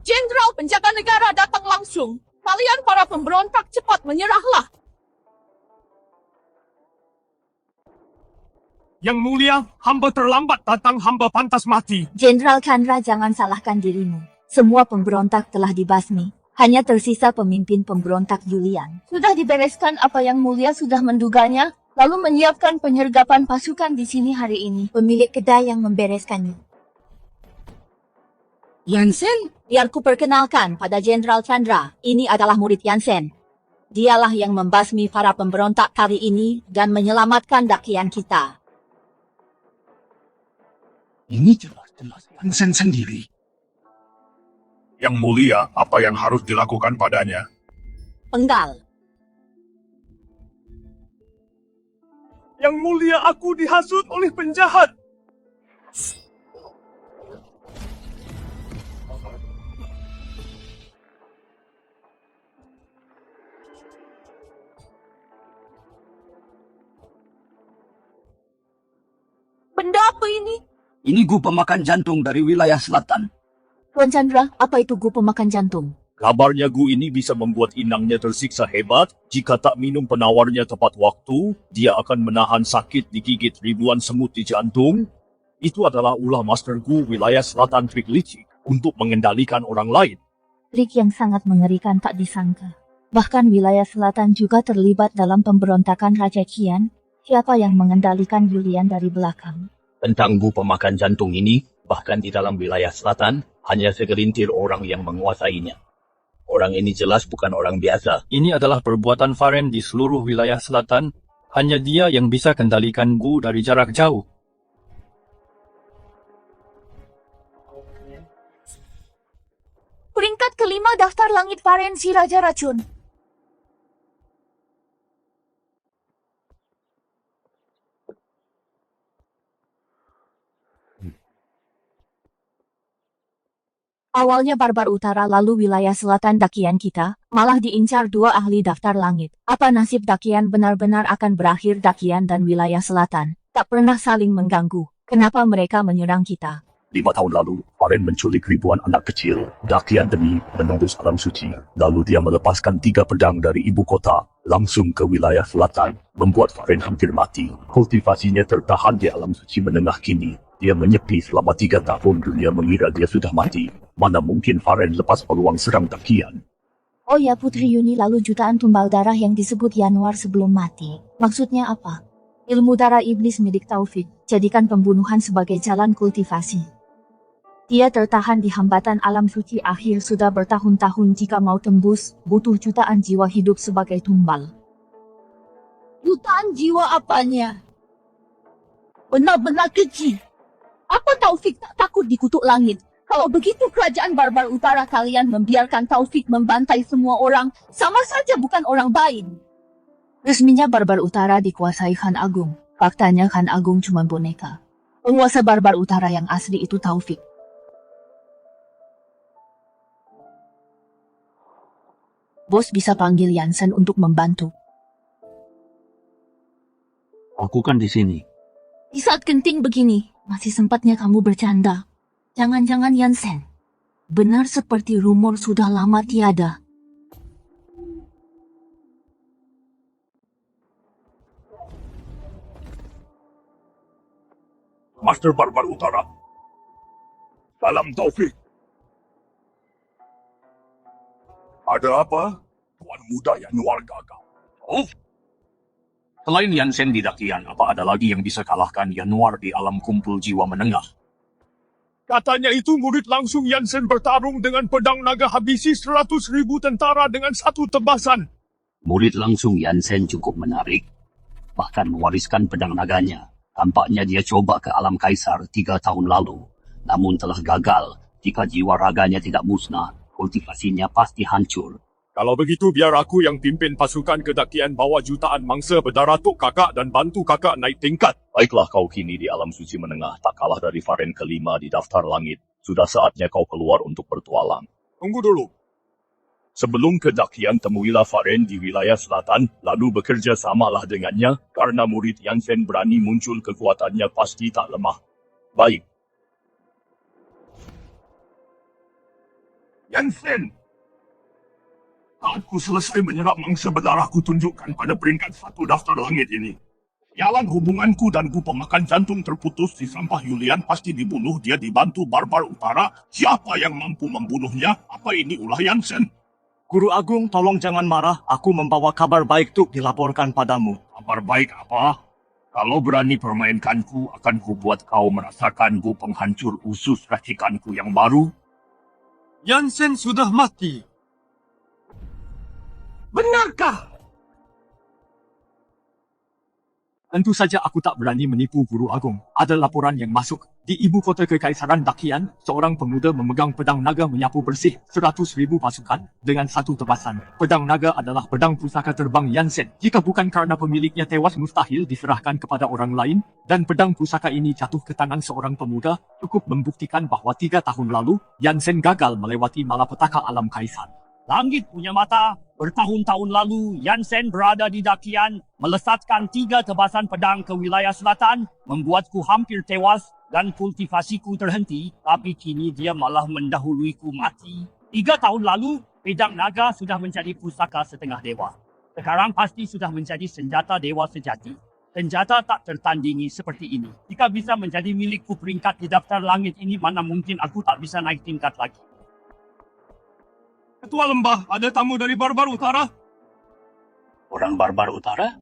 Jenderal penjaga negara datang langsung. Kalian para pemberontak cepat menyerahlah. Yang mulia, hamba terlambat datang, hamba pantas mati. Jenderal Chandra, jangan salahkan dirimu. Semua pemberontak telah dibasmi. Hanya tersisa pemimpin pemberontak Julian. Sudah dibereskan apa yang mulia sudah menduganya, lalu menyiapkan penyergapan pasukan di sini hari ini. Pemilik kedai yang membereskannya. Yansen, biar ku perkenalkan pada Jenderal Chandra. Ini adalah murid Yansen. Dialah yang membasmi para pemberontak kali ini dan menyelamatkan dakian kita. Ini jelas-jelas Yansen sendiri. Yang mulia, apa yang harus dilakukan padanya? Penggal. Yang mulia, aku dihasut oleh penjahat. Benda apa ini? Ini gu pemakan jantung dari wilayah selatan. Tuan Chandra, apa itu gu pemakan jantung? Kabarnya gu ini bisa membuat inangnya tersiksa hebat. Jika tak minum penawarnya tepat waktu, dia akan menahan sakit digigit ribuan semut di jantung. Itu adalah ulah Master Gu wilayah selatan trik licik untuk mengendalikan orang lain. Trik yang sangat mengerikan tak disangka. Bahkan wilayah selatan juga terlibat dalam pemberontakan Raja Qian. Siapa yang mengendalikan Julian dari belakang? Tentang gu pemakan jantung ini, bahkan di dalam wilayah selatan, hanya segelintir orang yang menguasainya. Orang ini jelas bukan orang biasa. Ini adalah perbuatan Faren di seluruh wilayah selatan. Hanya dia yang bisa kendalikan Gu dari jarak jauh. Peringkat kelima daftar langit Faren si Raja Racun. Awalnya Barbar Utara lalu wilayah selatan dakian kita, malah diincar dua ahli daftar langit. Apa nasib dakian benar-benar akan berakhir dakian dan wilayah selatan? Tak pernah saling mengganggu. Kenapa mereka menyerang kita? 5 tahun lalu, Faren menculik ribuan anak kecil. Dakian demi menembus alam suci. Lalu dia melepaskan 3 pedang dari ibu kota, langsung ke wilayah selatan. Membuat Faren hampir mati. Kultivasinya tertahan di alam suci menengah kini. Dia menyepi selama 3 tahun, dunia mengira dia sudah mati. Mana mungkin Faren lepas peluang serang dakian. Oh ya, Putri Yuni, lalu jutaan tumbal darah yang disebut Januar sebelum mati. Maksudnya apa? Ilmu darah iblis milik Taufik, jadikan pembunuhan sebagai jalan kultivasi. Dia tertahan di hambatan alam suci akhir sudah bertahun-tahun, jika mau tembus, butuh jutaan jiwa hidup sebagai tumbal. Jutaan jiwa apanya? Benar-benar keji. Apa Taufik tak takut dikutuk langit? Kalau begitu kerajaan Barbar Utara kalian membiarkan Taufik membantai semua orang, sama saja bukan orang baik. Resminya Barbar Utara dikuasai Khan Agung. Faktanya Khan Agung cuma boneka. Penguasa Barbar Utara yang asli itu Taufik. Bos bisa panggil Yansen untuk membantu. Aku kan di sini. Di saat genting begini, masih sempatnya kamu bercanda. Jangan-jangan Yansen. Benar seperti rumor sudah lama tiada. Master Barbar Utara. Salam Taufik. Ada apa? Tuan muda Januar gagal. Oh. Selain Yansen di dakian, apa ada lagi yang bisa kalahkan Januar di alam kumpul jiwa menengah? Katanya itu murid langsung Yansen bertarung dengan pedang naga habisi 100.000 tentara dengan satu tebasan. Murid langsung Yansen cukup menarik. Bahkan mewariskan pedang naganya. Tampaknya dia coba ke alam kaisar 3 tahun lalu. Namun telah gagal. Jika jiwa raganya tidak musnah, kultivasinya pasti hancur. Kalau begitu biar aku yang pimpin pasukan kedakian bawa jutaan mangsa berdaratuk kakak dan bantu kakak naik tingkat. Baiklah, kau kini di alam suci menengah, tak kalah dari Faren kelima di daftar langit. Sudah saatnya kau keluar untuk bertualang. Tunggu dulu. Sebelum kedakian, temuilah Faren di wilayah selatan, lalu bekerja samalah dengannya, karena murid Yansen berani muncul, kekuatannya pasti tak lemah. Baik. Yansen! Saat ku selesai menyerap mangsa berdarah, ku tunjukkan pada peringkat 1 daftar langit ini. Sialan hubunganku dan ku pemakan jantung terputus. Si sampah Yulian pasti dibunuh. Dia dibantu Barbar Utara. Siapa yang mampu membunuhnya? Apa ini ulah Yansen? Guru Agung, tolong jangan marah. Aku membawa kabar baik untuk dilaporkan padamu. Kabar baik apa? Kalau berani permainkanku, akan ku buat kau merasakan ku penghancur usus racikanku yang baru. Yansen sudah mati. Benarkah? Tentu saja aku tak berani menipu Guru Agung. Ada laporan yang masuk. Di ibu kota Kekaisaran Dakian, seorang pemuda memegang pedang naga menyapu bersih 100,000 pasukan dengan satu tebasan. Pedang naga adalah pedang pusaka terbang Yansen. Jika bukan karena pemiliknya tewas, mustahil diserahkan kepada orang lain. Dan pedang pusaka ini jatuh ke tangan seorang pemuda, cukup membuktikan bahwa 3 tahun lalu, Yansen gagal melewati malapetaka alam kaisar. Langit punya mata. Bertahun-tahun lalu, Yansen berada di Dakian, melesatkan 3 tebasan pedang ke wilayah selatan, membuatku hampir tewas dan kultivasiku terhenti, tapi kini dia malah mendahuluiku mati. 3 tahun lalu, pedang naga sudah menjadi pusaka setengah dewa. Sekarang pasti sudah menjadi senjata dewa sejati. Senjata tak tertandingi seperti ini. Jika bisa menjadi milikku peringkat di daftar langit ini, mana mungkin aku tak bisa naik tingkat lagi. Ketua Lembah, ada tamu dari Barbar Utara? Orang Barbar Utara?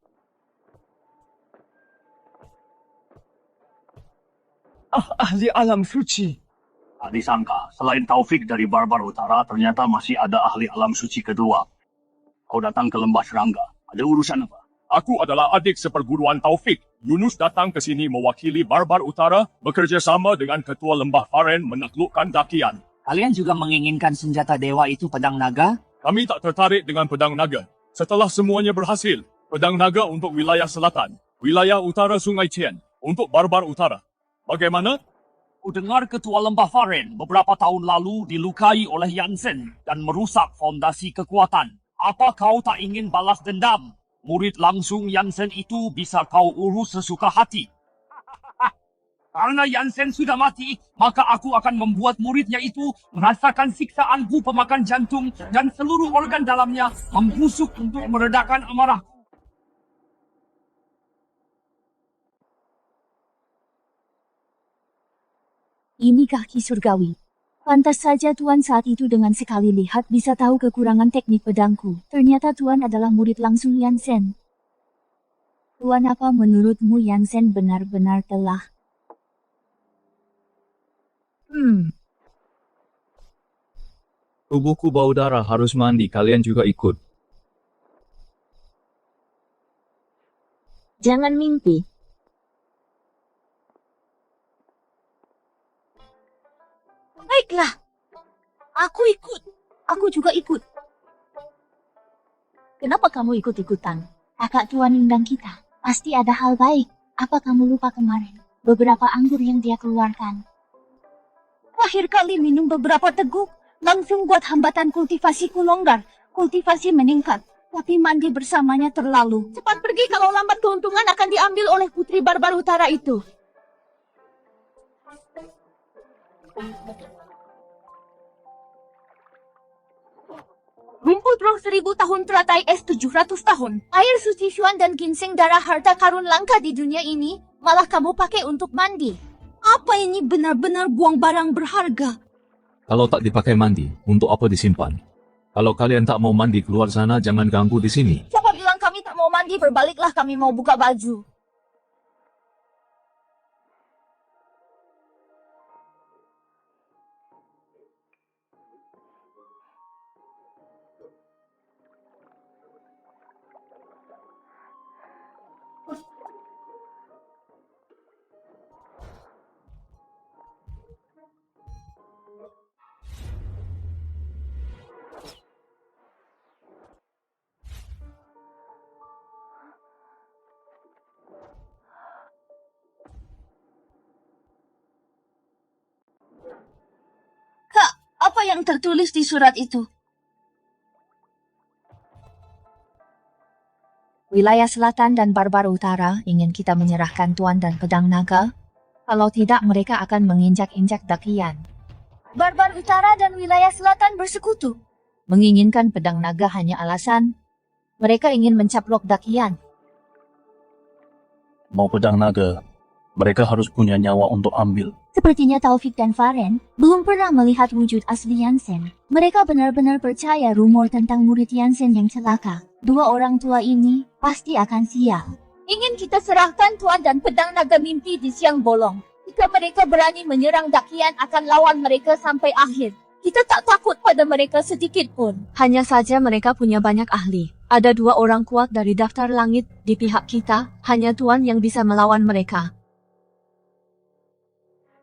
Ahli alam suci. Tak disangka, selain Taufik dari Barbar Utara, ternyata masih ada ahli alam suci kedua. Kau datang ke Lembah Serangga. Ada urusan apa? Aku adalah adik seperguruan Taufik. Yunus datang ke sini mewakili Barbar Utara, bekerjasama dengan Ketua Lembah Faren menaklukkan Dakian. Kalian juga menginginkan senjata dewa itu pedang naga? Kami tak tertarik dengan pedang naga. Setelah semuanya berhasil, pedang naga untuk wilayah selatan, wilayah utara Sungai Chien, untuk Barbar Utara. Bagaimana? Ku dengar Ketua Lembah Faren beberapa tahun lalu dilukai oleh Yansen dan merusak fondasi kekuatan. Apa kau tak ingin balas dendam? Murid langsung Yansen itu bisa kau urus sesuka hati. Karena Yansen sudah mati, maka aku akan membuat muridnya itu merasakan siksaanku pemakan jantung dan seluruh organ dalamnya membusuk untuk meredakan amarahku. Ini kaki surgawi. Pantas saja Tuan saat itu dengan sekali lihat bisa tahu kekurangan teknik pedangku. Ternyata Tuan adalah murid langsung Yansen. Tuan, apa menurutmu Yansen benar-benar telah... Tubuhku bau darah, harus mandi. Kalian juga ikut. Jangan mimpi. Baiklah. Aku ikut. Aku juga ikut. Kenapa kamu ikut-ikutan? Kakak Tuan undang kita. Pasti ada hal baik. Apa kamu lupa kemarin? Beberapa anggur yang dia keluarkan. Terakhir kali minum beberapa teguk, langsung buat hambatan kultivasiku longgar. Kultivasi meningkat, tapi mandi bersamanya terlalu. Cepat pergi, kalau lambat keuntungan akan diambil oleh putri Barbar Utara itu. Rumput roh 1000 tahun teratai es 700 tahun. Air suci Xuan dan ginseng darah harta karun langka di dunia ini, malah kamu pakai untuk mandi. Apa ini benar-benar buang barang berharga? Kalau tak dipakai mandi, untuk apa disimpan? Kalau kalian tak mau mandi keluar sana, jangan ganggu di sini. Siapa bilang kami tak mau mandi? Berbaliklah, kami mau buka baju. Apa yang tertulis di surat itu? Wilayah selatan dan Barbar Utara ingin kita menyerahkan Tuan dan pedang naga. Kalau tidak, mereka akan menginjak-injak Dakian. Barbar Utara dan wilayah selatan bersekutu. Menginginkan pedang naga hanya alasan mereka ingin mencaplok Dakian. Mau pedang naga, mereka harus punya nyawa untuk ambil. Sepertinya Taufik dan Faren belum pernah melihat wujud asli Yansen. Mereka benar-benar percaya rumor tentang murid Yansen yang celaka. Dua orang tua ini pasti akan sial. Ingin kita serahkan tuan dan pedang naga mimpi di siang bolong. Jika mereka berani menyerang Dakian akan lawan mereka sampai akhir. Kita tak takut pada mereka sedikit pun. Hanya saja mereka punya banyak ahli. Ada 2 orang kuat dari daftar langit di pihak kita. Hanya Tuan yang bisa melawan mereka.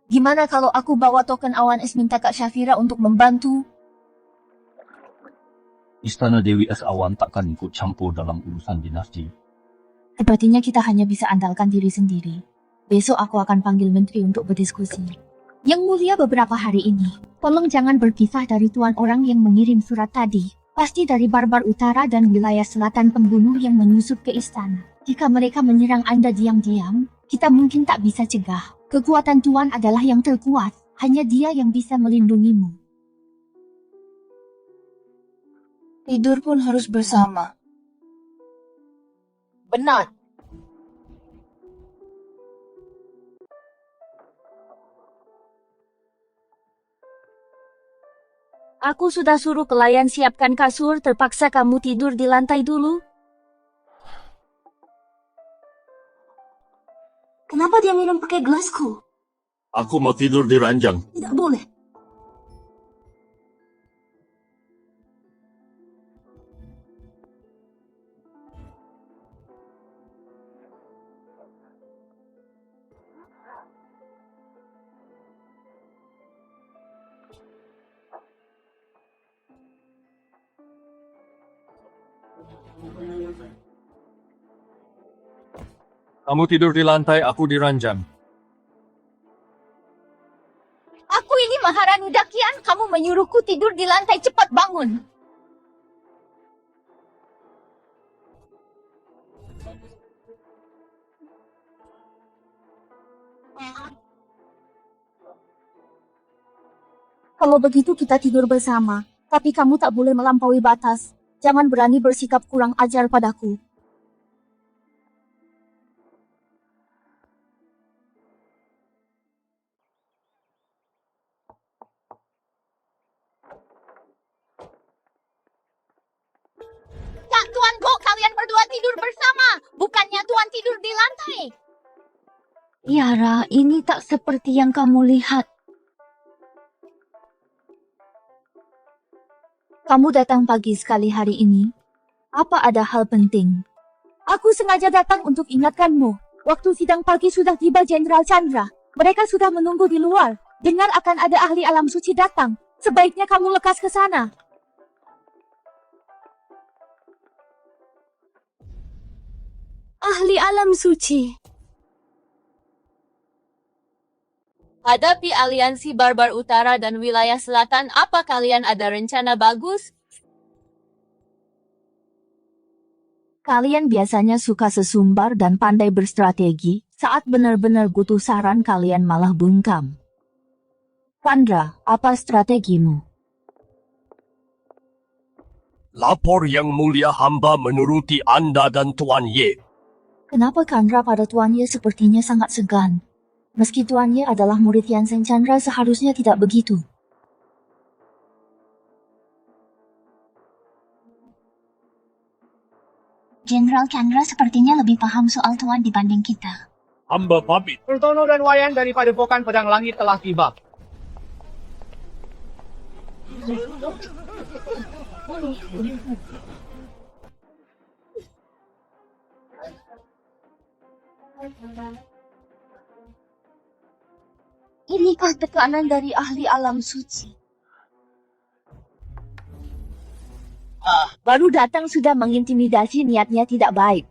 Gimana kalau aku bawa token awan es minta Kak Syafira untuk membantu? Istana Dewi Es Awan takkan ikut campur dalam urusan dinasti. Sepertinya kita hanya bisa andalkan diri sendiri. Besok aku akan panggil menteri untuk berdiskusi. Yang mulia beberapa hari ini, tolong jangan berpisah dari tuan orang yang mengirim surat tadi. Pasti dari Barbar Utara dan wilayah selatan pembunuh yang menyusup ke istana. Jika mereka menyerang Anda diam-diam, kita mungkin tak bisa cegah. Kekuatan tuan adalah yang terkuat. Hanya dia yang bisa melindungimu. Tidur pun harus bersama. Benar. Aku sudah suruh pelayan siapkan kasur, terpaksa kamu tidur di lantai dulu. Kenapa dia minum pakai gelasku? Aku mau tidur di ranjang. Tidak boleh. Kamu tidur di lantai, aku di ranjang. Aku ini Maharani Dakian, kamu menyuruhku tidur di lantai, cepat bangun. Kalau begitu kita tidur bersama, tapi kamu tak boleh melampaui batas. Jangan berani bersikap kurang ajar padaku. Tak, Tuan Go, kalian berdua tidur bersama. Bukannya Tuan tidur di lantai. Yara, ini tak seperti yang kamu lihat. Kamu datang pagi sekali hari ini. Apa ada hal penting? Aku sengaja datang untuk ingatkanmu. Waktu sidang pagi sudah tiba Jenderal Chandra. Mereka sudah menunggu di luar. Dengar akan ada ahli alam suci datang. Sebaiknya kamu lekas ke sana. Ahli alam suci. Hadapi aliansi Barbar Utara dan wilayah selatan, apa kalian ada rencana bagus? Kalian biasanya suka sesumbar dan pandai berstrategi. Saat benar-benar butuh saran kalian malah bungkam. Chandra, apa strategimu? Lapor yang mulia hamba menuruti Anda dan Tuan Ye. Kenapa Chandra pada Tuan Ye sepertinya sangat segan? Meski Tuan Ye adalah murid Yansen, Chandra seharusnya tidak begitu. Jenderal Chandra sepertinya lebih paham soal Tuan dibanding kita. Hamba pamit. Sultono dan Wayan dari Padepokan Pedang Langit telah tiba. Inikah tekanan dari ahli alam suci? Baru datang sudah mengintimidasi, niatnya tidak baik.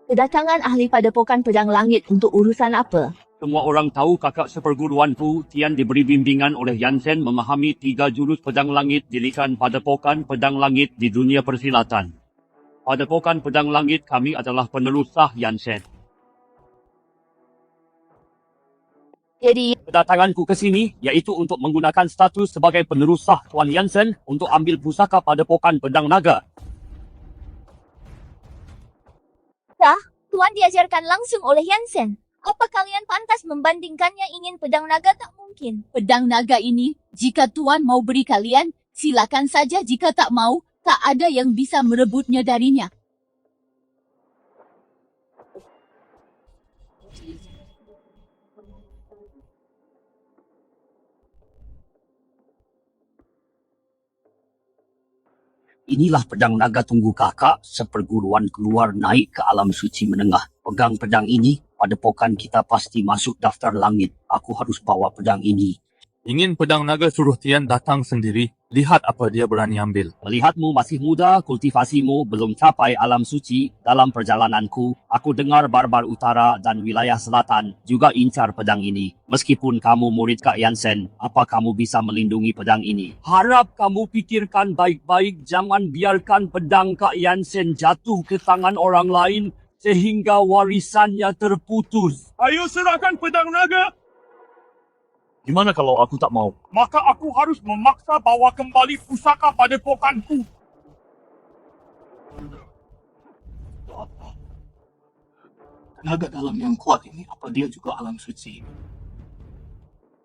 Kedatangan ahli Padepokan Pedang Langit untuk urusan apa? Semua orang tahu kakak seperguruanku, Tian diberi bimbingan oleh Yansen memahami 3 jurus pedang langit dirikan Padepokan Pedang Langit di dunia persilatan. Padepokan Pedang Langit kami adalah penerus sah Yansen. Jadi Kedatanganku ke sini iaitu untuk menggunakan status sebagai penerus sah Tuan Yansen untuk ambil pusaka Padepokan Pedang Naga. Tuan diajarkan langsung oleh Yansen. Apa kalian pantas membandingkannya ingin pedang naga? Tak mungkin. Pedang naga ini, jika Tuan mau beri kalian, silakan saja. Jika tak mau, tak ada yang bisa merebutnya darinya. Inilah pedang naga tunggu kakak seperguruan keluar naik ke alam suci menengah. Pegang pedang ini, padepokan kita pasti masuk daftar langit. Aku harus bawa pedang ini. Ingin pedang naga suruh Tian datang sendiri. Lihat apa dia berani ambil. Melihatmu masih muda, kultivasimu belum capai alam suci. Dalam perjalananku, aku dengar barbar utara dan wilayah selatan juga incar pedang ini. Meskipun kamu murid Kak Yansen, apa kamu bisa melindungi pedang ini? Harap kamu pikirkan baik-baik, jangan biarkan pedang Kak Yansen jatuh ke tangan orang lain sehingga warisannya terputus. Ayo serahkan pedang naga. Gimana kalau aku tak mau? Maka aku harus memaksa bawa kembali pusaka padepokanku. Tenaga dalam yang kuat ini, apa dia juga alam suci?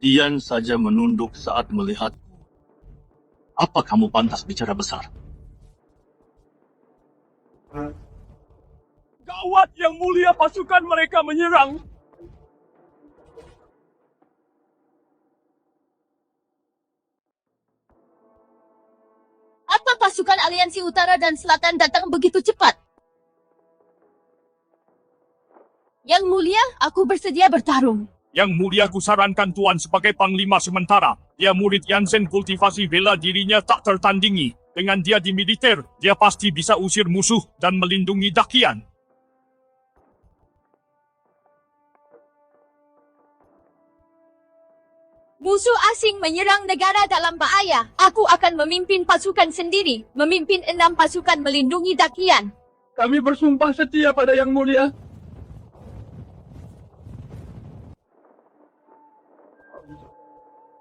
Tian saja menunduk saat melihatku. Apa kamu pantas bicara besar? Gawat yang mulia, pasukan mereka menyerang. Apa pasukan aliansi utara dan selatan datang begitu cepat? Yang mulia, aku bersedia bertarung. Yang mulia ku sarankan Tuan sebagai panglima sementara. Dia murid Yansen, kultivasi bela dirinya tak tertandingi. Dengan dia di militer, dia pasti bisa usir musuh dan melindungi Dakian. Musuh asing menyerang negara dalam bahaya. Aku akan memimpin pasukan sendiri. Memimpin 6 pasukan melindungi Dakian. Kami bersumpah setia pada Yang Mulia.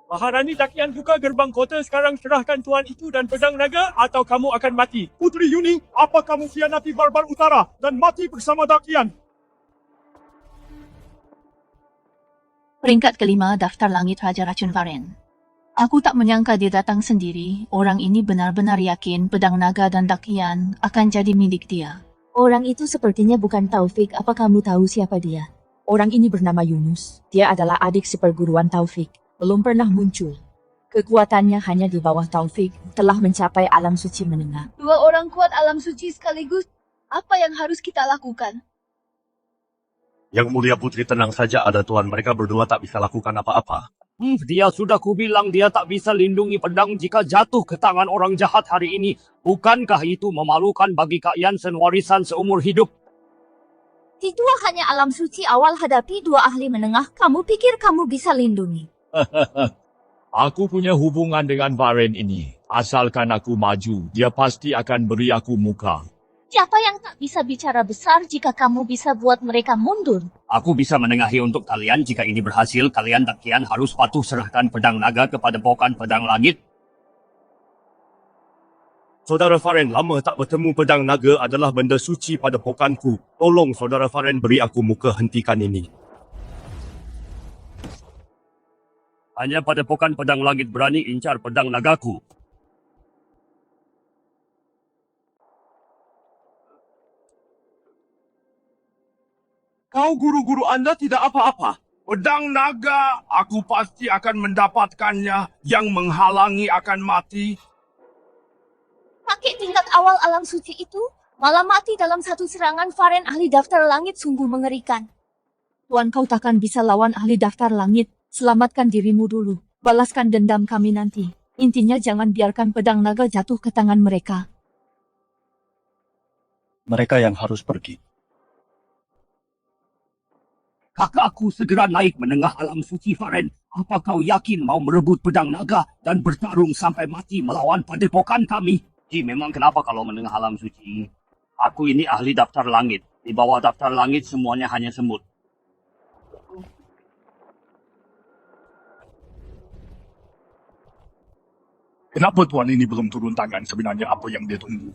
Maharani Dakian buka gerbang kota, sekarang serahkan Tuan itu dan pedang naga atau kamu akan mati. Putri Yuni, apa kamu khianati barbar utara dan mati bersama Dakian? Peringkat kelima, daftar langit Raja Racun Varen. Aku tak menyangka dia datang sendiri. Orang ini benar-benar yakin pedang naga dan Dakian akan jadi milik dia. Orang itu sepertinya bukan Taufik. Apa kamu tahu siapa dia? Orang ini bernama Yunus. Dia adalah adik seperguruan Taufik. Belum pernah muncul. Kekuatannya hanya di bawah Taufik. Telah mencapai alam suci menengah. 2 orang kuat alam suci sekaligus. Apa yang harus kita lakukan? Yang Mulia Putri tenang saja, ada Tuan. Mereka berdua tak bisa lakukan apa-apa. Dia sudah kubilang dia tak bisa lindungi pedang jika jatuh ke tangan orang jahat hari ini. Bukankah itu memalukan bagi Kak Yansen warisan seumur hidup? Si tua hanya alam suci awal hadapi 2 ahli menengah. Kamu pikir kamu bisa lindungi? Aku punya hubungan dengan Varen ini. Asalkan aku maju, dia pasti akan beri aku muka. Siapa yang tak bisa bicara besar jika kamu bisa buat mereka mundur? Aku bisa menengahi untuk kalian. Jika ini berhasil, kalian Dakian harus patuh serahkan pedang naga kepada Padepokan Pedang Langit. Saudara Varen, lama tak bertemu pedang naga adalah benda suci pada pokanku. Tolong Saudara Varen beri aku muka hentikan ini. Hanya Padepokan Pedang Langit berani incar pedang nagaku. Kau guru-guru Anda tidak apa-apa. Pedang naga, aku pasti akan mendapatkannya. Yang menghalangi akan mati. Pakai tingkat awal alam suci itu, malah mati dalam satu serangan. Varen ahli daftar langit sungguh mengerikan. Tuan, kau takkan bisa lawan ahli daftar langit. Selamatkan dirimu dulu. Balaskan dendam kami nanti. Intinya jangan biarkan pedang naga jatuh ke tangan mereka. Mereka yang harus pergi. Kakakku segera naik menengah alam suci Varen. Apa kau yakin mau merebut pedang naga dan bertarung sampai mati melawan padepokan kami? Memang kenapa kalau menengah alam suci? Aku ini ahli daftar langit. Di bawah daftar langit semuanya hanya semut. Kenapa tuan ini belum turun tangan? Sebenarnya apa yang dia tunggu?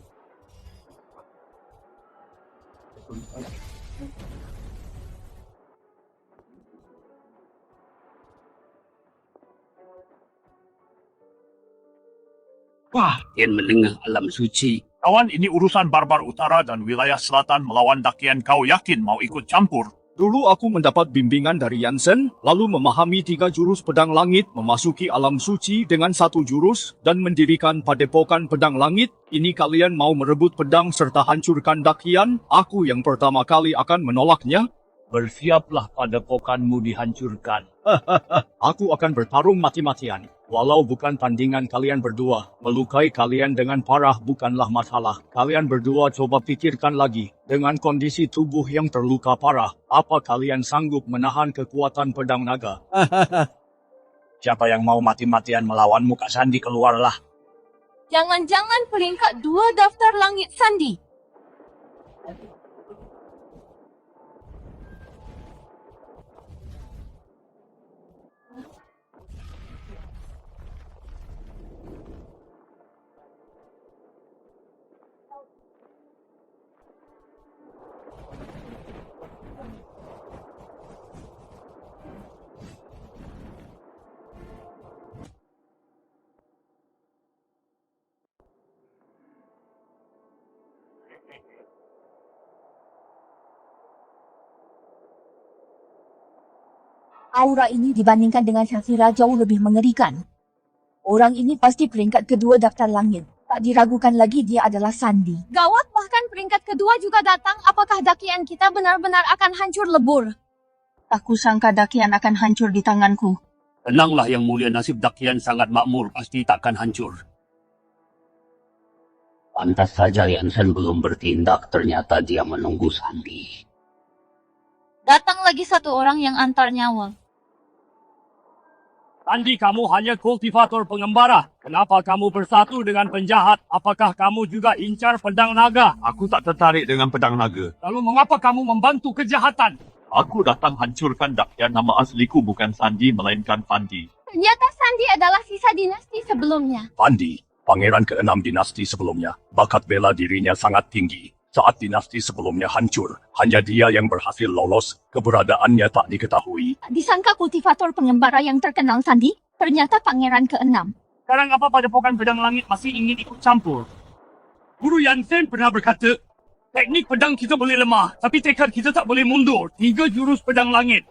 Wah, Tian melengah alam suci. Kawan, ini urusan Barbar Utara dan wilayah selatan melawan Dakian. Kau yakin mau ikut campur? Dulu aku mendapat bimbingan dari Yansen, lalu memahami 3 jurus pedang langit, memasuki alam suci dengan 1 jurus, dan mendirikan padepokan pedang langit. Ini kalian mau merebut pedang serta hancurkan Dakian? Aku yang pertama kali akan menolaknya. Bersiaplah padepokanmu dihancurkan. Aku akan bertarung mati-matian. Walau bukan tandingan kalian berdua, melukai kalian dengan parah bukanlah masalah. Kalian berdua coba pikirkan lagi. Dengan kondisi tubuh yang terluka parah, apa kalian sanggup menahan kekuatan pedang naga? Siapa yang mau mati-matian melawanmu, Kak Sandi, keluarlah. Jangan-jangan peringkat 2 daftar langit Sandi. Aura ini dibandingkan dengan Shafira jauh lebih mengerikan. Orang ini pasti peringkat kedua daftar langit. Tak diragukan lagi dia adalah Sandi. Gawat, bahkan peringkat kedua juga datang. Apakah Dakian kita benar-benar akan hancur lebur? Tak kusangka Dakian akan hancur di tanganku. Tenanglah Yang Mulia, nasib Dakian sangat makmur, pasti takkan hancur. Pantas saja Yansen belum bertindak, ternyata dia menunggu Sandi. Datang lagi 1 orang yang antar nyawa. Sandi, kamu hanya kultivator pengembara. Kenapa kamu bersatu dengan penjahat? Apakah kamu juga incar pedang naga? Aku tak tertarik dengan pedang naga. Lalu mengapa kamu membantu kejahatan? Aku datang hancurkan Dakian. Nama asliku bukan Sandi, melainkan Fandi. Ternyata Sandi adalah sisa dinasti sebelumnya. Fandi, pangeran ke-6 dinasti sebelumnya. Bakat bela dirinya sangat tinggi. Saat dinasti sebelumnya hancur, hanya dia yang berhasil lolos. Keberadaannya tak diketahui. Disangka kultivator pengembara yang terkenal Sandi, ternyata pangeran ke-6. Sekarang apa padepokan pedang langit masih ingin ikut campur? Guru Yansen pernah berkata, teknik pedang kita boleh lemah, tapi tekad kita tak boleh mundur. 3 jurus pedang langit.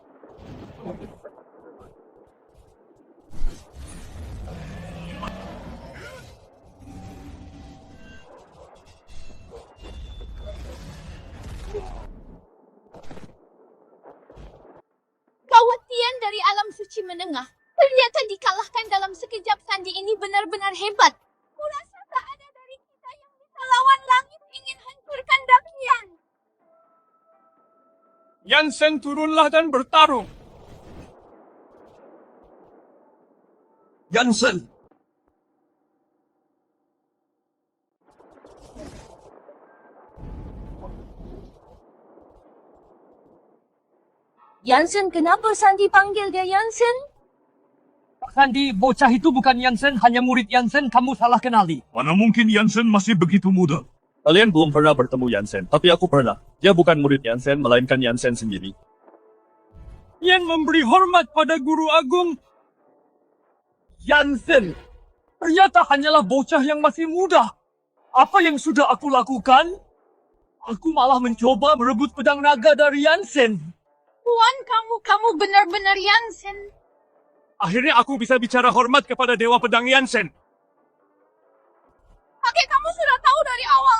Kawat Tian dari alam suci menengah. Ternyata dikalahkan dalam sekejap. Sandi ini benar-benar hebat. Kurasa tak ada dari kita yang bisa lawan langit ingin hancurkan Dakian. Yansen turunlah dan bertarung. Yansen! Yansen, kenapa Sandi panggil dia Yansen? Sandi, bocah itu bukan Yansen, hanya murid Yansen. Kamu salah kenali. Mana mungkin Yansen masih begitu muda? Kalian belum pernah bertemu Yansen, tapi aku pernah. Dia bukan murid Yansen, melainkan Yansen sendiri. Yang memberi hormat pada guru agung. Yansen, ternyata hanyalah bocah yang masih muda. Apa yang sudah aku lakukan? Aku malah mencoba merebut pedang naga dari Yansen. Tuan, kamu benar-benar Yansen. Akhirnya aku bisa bicara hormat kepada Dewa Pedang Yansen. Kakek kamu sudah tahu dari awal.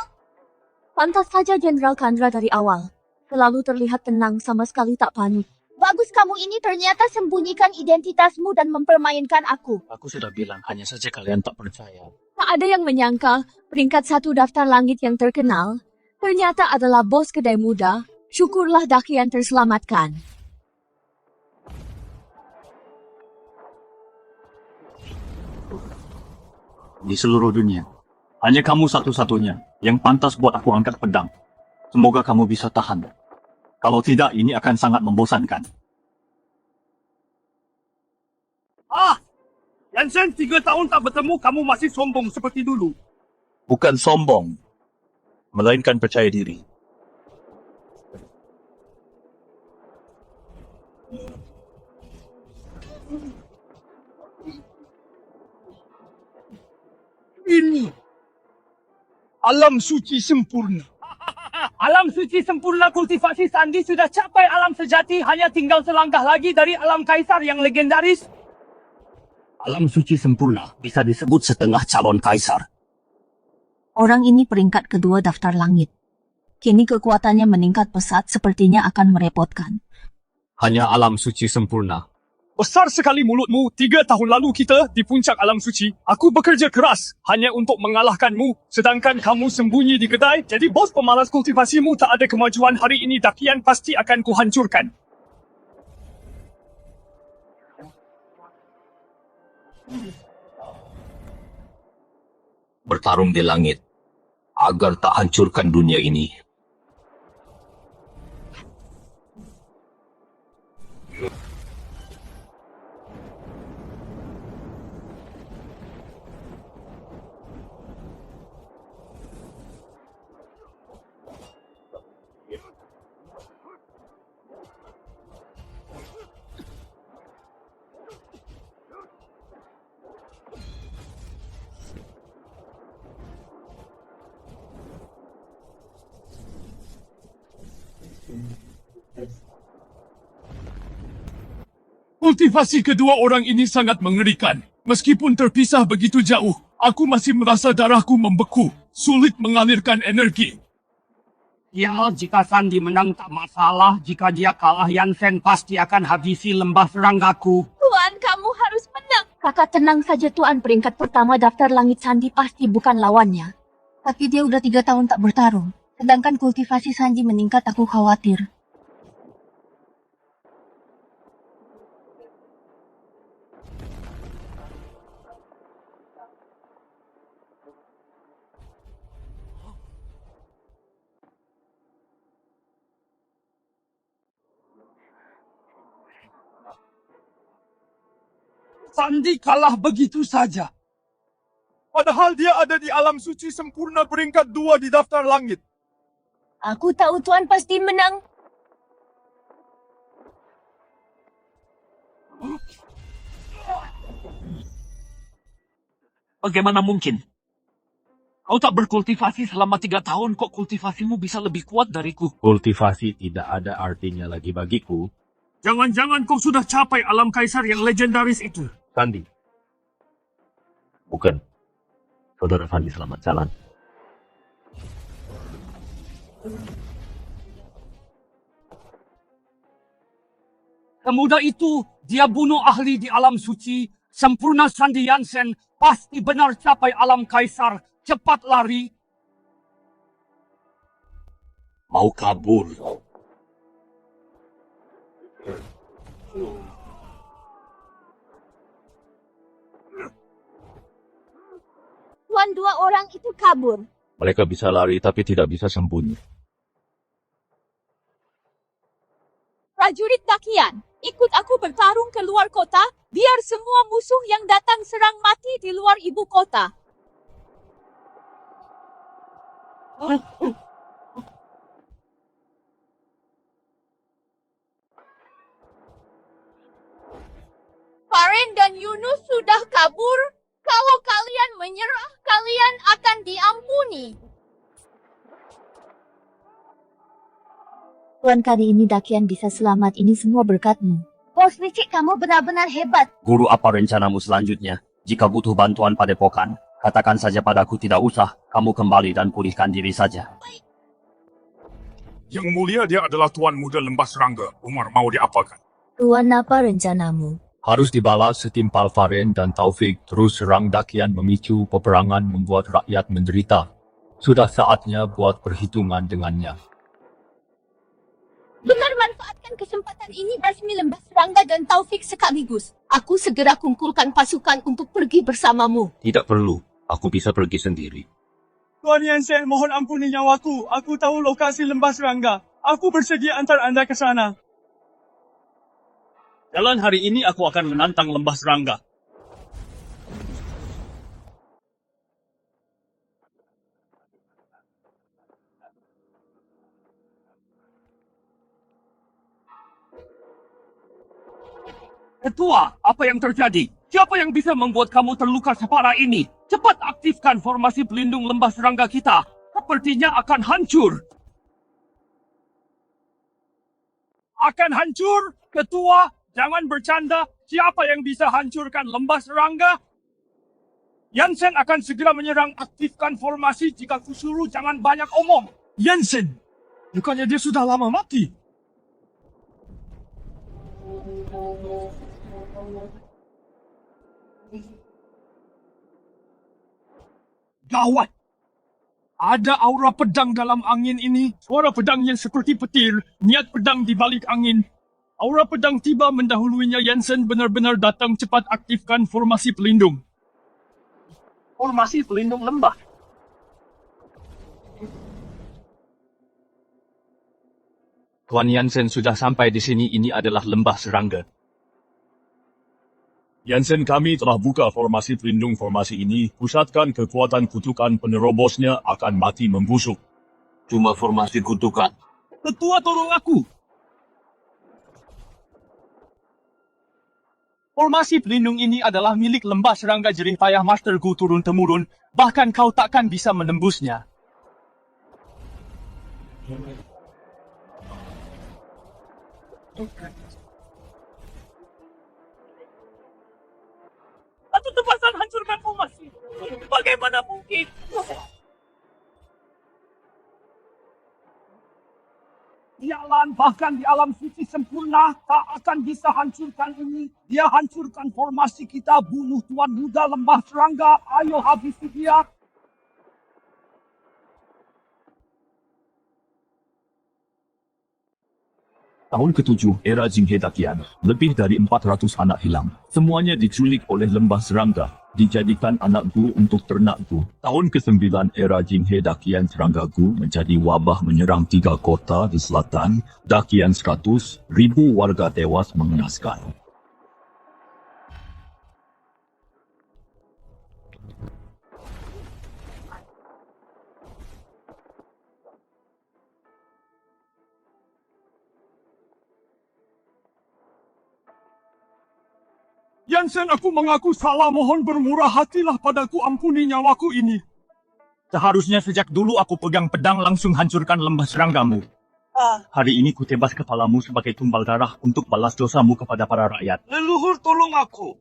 Pantas saja Jenderal Kandra dari awal. Selalu terlihat tenang, sama sekali tak panik. Bagus kamu ini ternyata sembunyikan identitasmu dan mempermainkan aku. Aku sudah bilang, hanya saja kalian tak percaya. Tak ada yang menyangka peringkat 1 daftar langit yang terkenal ternyata adalah bos kedai muda. Syukurlah Dakian terselamatkan. Di seluruh dunia, hanya kamu satu-satunya yang pantas buat aku angkat pedang. Semoga kamu bisa tahan. Kalau tidak, ini akan sangat membosankan. Yansen, 3 tahun tak bertemu, kamu masih sombong seperti dulu. Bukan sombong, melainkan percaya diri. Ini alam suci sempurna. Alam suci sempurna kultivasi sandi sudah capai alam sejati, hanya tinggal selangkah lagi dari alam kaisar yang legendaris. Alam suci sempurna bisa disebut setengah calon kaisar. Orang ini peringkat kedua daftar langit. Kini kekuatannya meningkat pesat, sepertinya akan merepotkan. Hanya alam suci sempurna. Besar sekali mulutmu. 3 tahun lalu kita di puncak alam suci. Aku bekerja keras hanya untuk mengalahkanmu. Sedangkan kamu sembunyi di kedai. Jadi bos pemalas kultivasimu tak ada kemajuan hari ini. Dakian pasti akan kuhancurkan. Bertarung di langit agar tak hancurkan dunia ini. Kultivasi kedua orang ini sangat mengerikan. Meskipun terpisah begitu jauh, aku masih merasa darahku membeku. Sulit mengalirkan energi. Ya, jika Sandi menang tak masalah. Jika dia kalah, Yansen pasti akan habisi lembah seranggaku. Tuan, kamu harus menang. Kakak tenang saja Tuan, peringkat pertama daftar langit Sandi pasti bukan lawannya. Tapi dia udah 3 tahun tak bertarung. Sedangkan kultivasi Sanji meningkat, aku khawatir. Sandi kalah begitu saja. Padahal dia ada di alam suci sempurna peringkat 2 di daftar langit. Aku tahu Tuan pasti menang. Bagaimana mungkin? Kau tak berkultivasi selama 3 tahun, kok kultivasimu bisa lebih kuat dariku? Kultivasi tidak ada artinya lagi bagiku. Jangan-jangan kau sudah capai alam kaisar yang legendaris itu. Sandi. Bukan. Saudara Sandi selamat jalan. Semudah itu, dia bunuh ahli di alam suci. Sempurna Sandi Yansen pasti benar capai alam kaisar. Cepat lari. Mau kabur. Tuan, 2 orang itu kabur. Mereka bisa lari tapi tidak bisa sembunyi. Prajurit Dakian, ikut aku bertarung ke luar kota, biar semua musuh yang datang serang mati di luar ibu kota. Faren dan Yunus sudah kabur. Kalau kalian menyerah, kalian akan diampuni. Tuan, kali ini Dakian bisa selamat, ini semua berkatmu. Bos licik, kamu benar-benar hebat. Guru, apa rencanamu selanjutnya? Jika butuh bantuan padepokan, katakan saja padaku, tidak usah. Kamu kembali dan pulihkan diri saja. Yang mulia, dia adalah Tuan Muda Lembah Serangga. Umar, mau diapakan? Tuan, apa rencanamu? Harus dibalas setimpal Faren dan Taufik terus serang Dakian, memicu peperangan, membuat rakyat menderita. Sudah saatnya buat perhitungan dengannya. Benar, manfaatkan kesempatan ini basmi Lembah Serangga dan Taufik sekaligus. Aku segera kumpulkan pasukan untuk pergi bersamamu. Tidak perlu. Aku bisa pergi sendiri. Tuan Yansen, mohon ampuni nyawaku. Aku tahu lokasi Lembah Serangga. Aku bersedia antar Anda ke sana. Jalan hari ini aku akan menantang lembah serangga. Ketua, apa yang terjadi? Siapa yang bisa membuat kamu terluka separah ini? Cepat aktifkan formasi pelindung lembah serangga kita. Sepertinya akan hancur. Akan hancur? Ketua, jangan bercanda. Siapa yang bisa hancurkan lembah serangga? Yansen akan segera menyerang. Aktifkan formasi jika kusuruh, jangan banyak omong. Yansen! Bukannya dia sudah lama mati? Gawat! Ada aura pedang dalam angin ini. Suara pedang yang seperti petir. Niat pedang di balik angin. Aura pedang tiba mendahuluinya. Yansen benar-benar datang. Cepat aktifkan formasi pelindung. Formasi pelindung lembah. Tuan Yansen sudah sampai di sini, ini adalah lembah serangga. Yansen, kami telah buka formasi pelindung formasi ini. Pusatkan kekuatan kutukan penerobosnya akan mati membusuk. Cuma formasi kutukan. Ketua, tolong aku. Formasi pelindung ini adalah milik lembah serangga jerih payah masterku turun-temurun. Bahkan kau takkan bisa menembusnya. Satu tebasan hancurkan formasi. Bagaimana mungkin? Jalan bahkan di alam suci sempurna tak akan bisa hancurkan ini. Dia hancurkan formasi kita, bunuh Tuan Muda lembah serangga. Ayo habisi dia. Tahun ke-7 era Jinghe Dakian, lebih dari 400 anak hilang. Semuanya diculik oleh lembah serangga, dijadikan anak gu untuk ternak gu. Tahun ke-9 era Jinghe Dakian serangga gu menjadi wabah menyerang 3 kota di selatan. Dakian 100, ribu warga tewas mengenaskan. Yansen, aku mengaku salah. Mohon bermurah hatilah padaku, ampuni nyawaku ini. Seharusnya sejak dulu aku pegang pedang langsung hancurkan lembah seranggamu. Hari ini kutebas kepalamu sebagai tumbal darah untuk balas dosamu kepada para rakyat. Leluhur, tolong aku.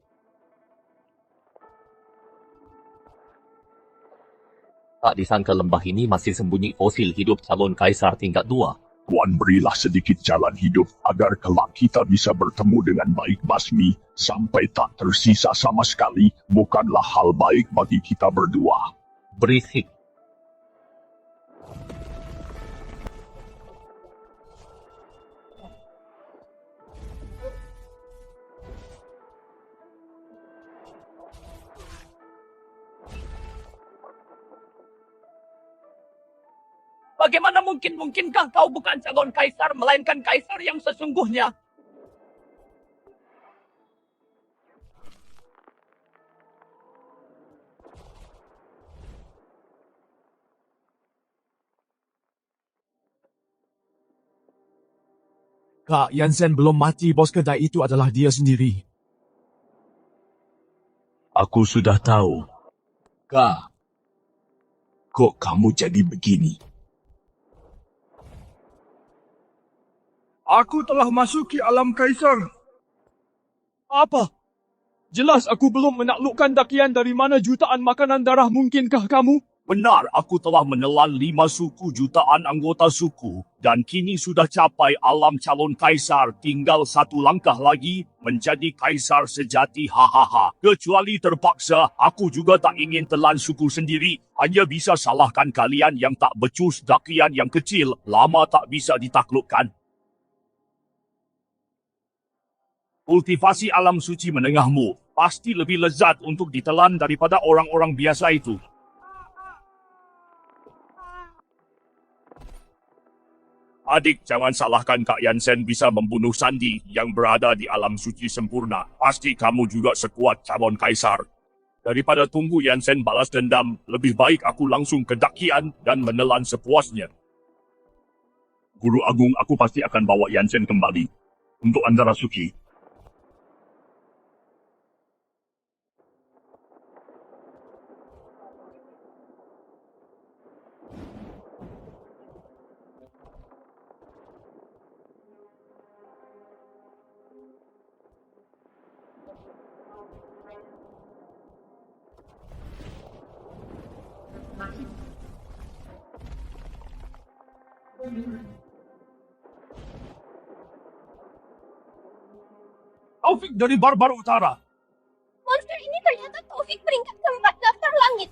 Tak disangka lembah ini masih sembunyi fosil hidup calon kaisar tingkat 2. Tuan, berilah sedikit jalan hidup agar kelak kita bisa bertemu dengan baik basmi. Sampai tak tersisa sama sekali, bukanlah hal baik bagi kita berdua. Berisik. Bagaimana mungkinkah kau bukan calon kaisar, melainkan kaisar yang sesungguhnya? Kak, Yansen belum mati. Bos kedai itu adalah dia sendiri. Aku sudah tahu. Kak, kok kamu jadi begini? Aku telah masuki alam kaisar. Apa? Jelas aku belum menaklukkan Dakian. Dari mana jutaan makanan darah mungkinkah kamu? Benar, aku telah menelan 5 suku jutaan anggota suku. Dan kini sudah capai alam calon kaisar. Tinggal 1 langkah lagi menjadi kaisar sejati. Hahaha. Kecuali terpaksa, aku juga tak ingin telan suku sendiri. Hanya bisa salahkan kalian yang tak becus. Dakian yang kecil, lama tak bisa ditaklukkan. Kultivasi alam suci menengahmu pasti lebih lezat untuk ditelan daripada orang-orang biasa itu. Adik, jangan salahkan Kak Yansen bisa membunuh Sandi yang berada di alam suci sempurna. Pasti kamu juga sekuat calon kaisar. Daripada tunggu Yansen balas dendam, lebih baik aku langsung ke Dakian dan menelan sepuasnya. Guru Agung, aku pasti akan bawa Yansen kembali untuk Andara Suci. Taufik dari Barbar Utara. Monster ini ternyata Taufik peringkat keempat daftar langit.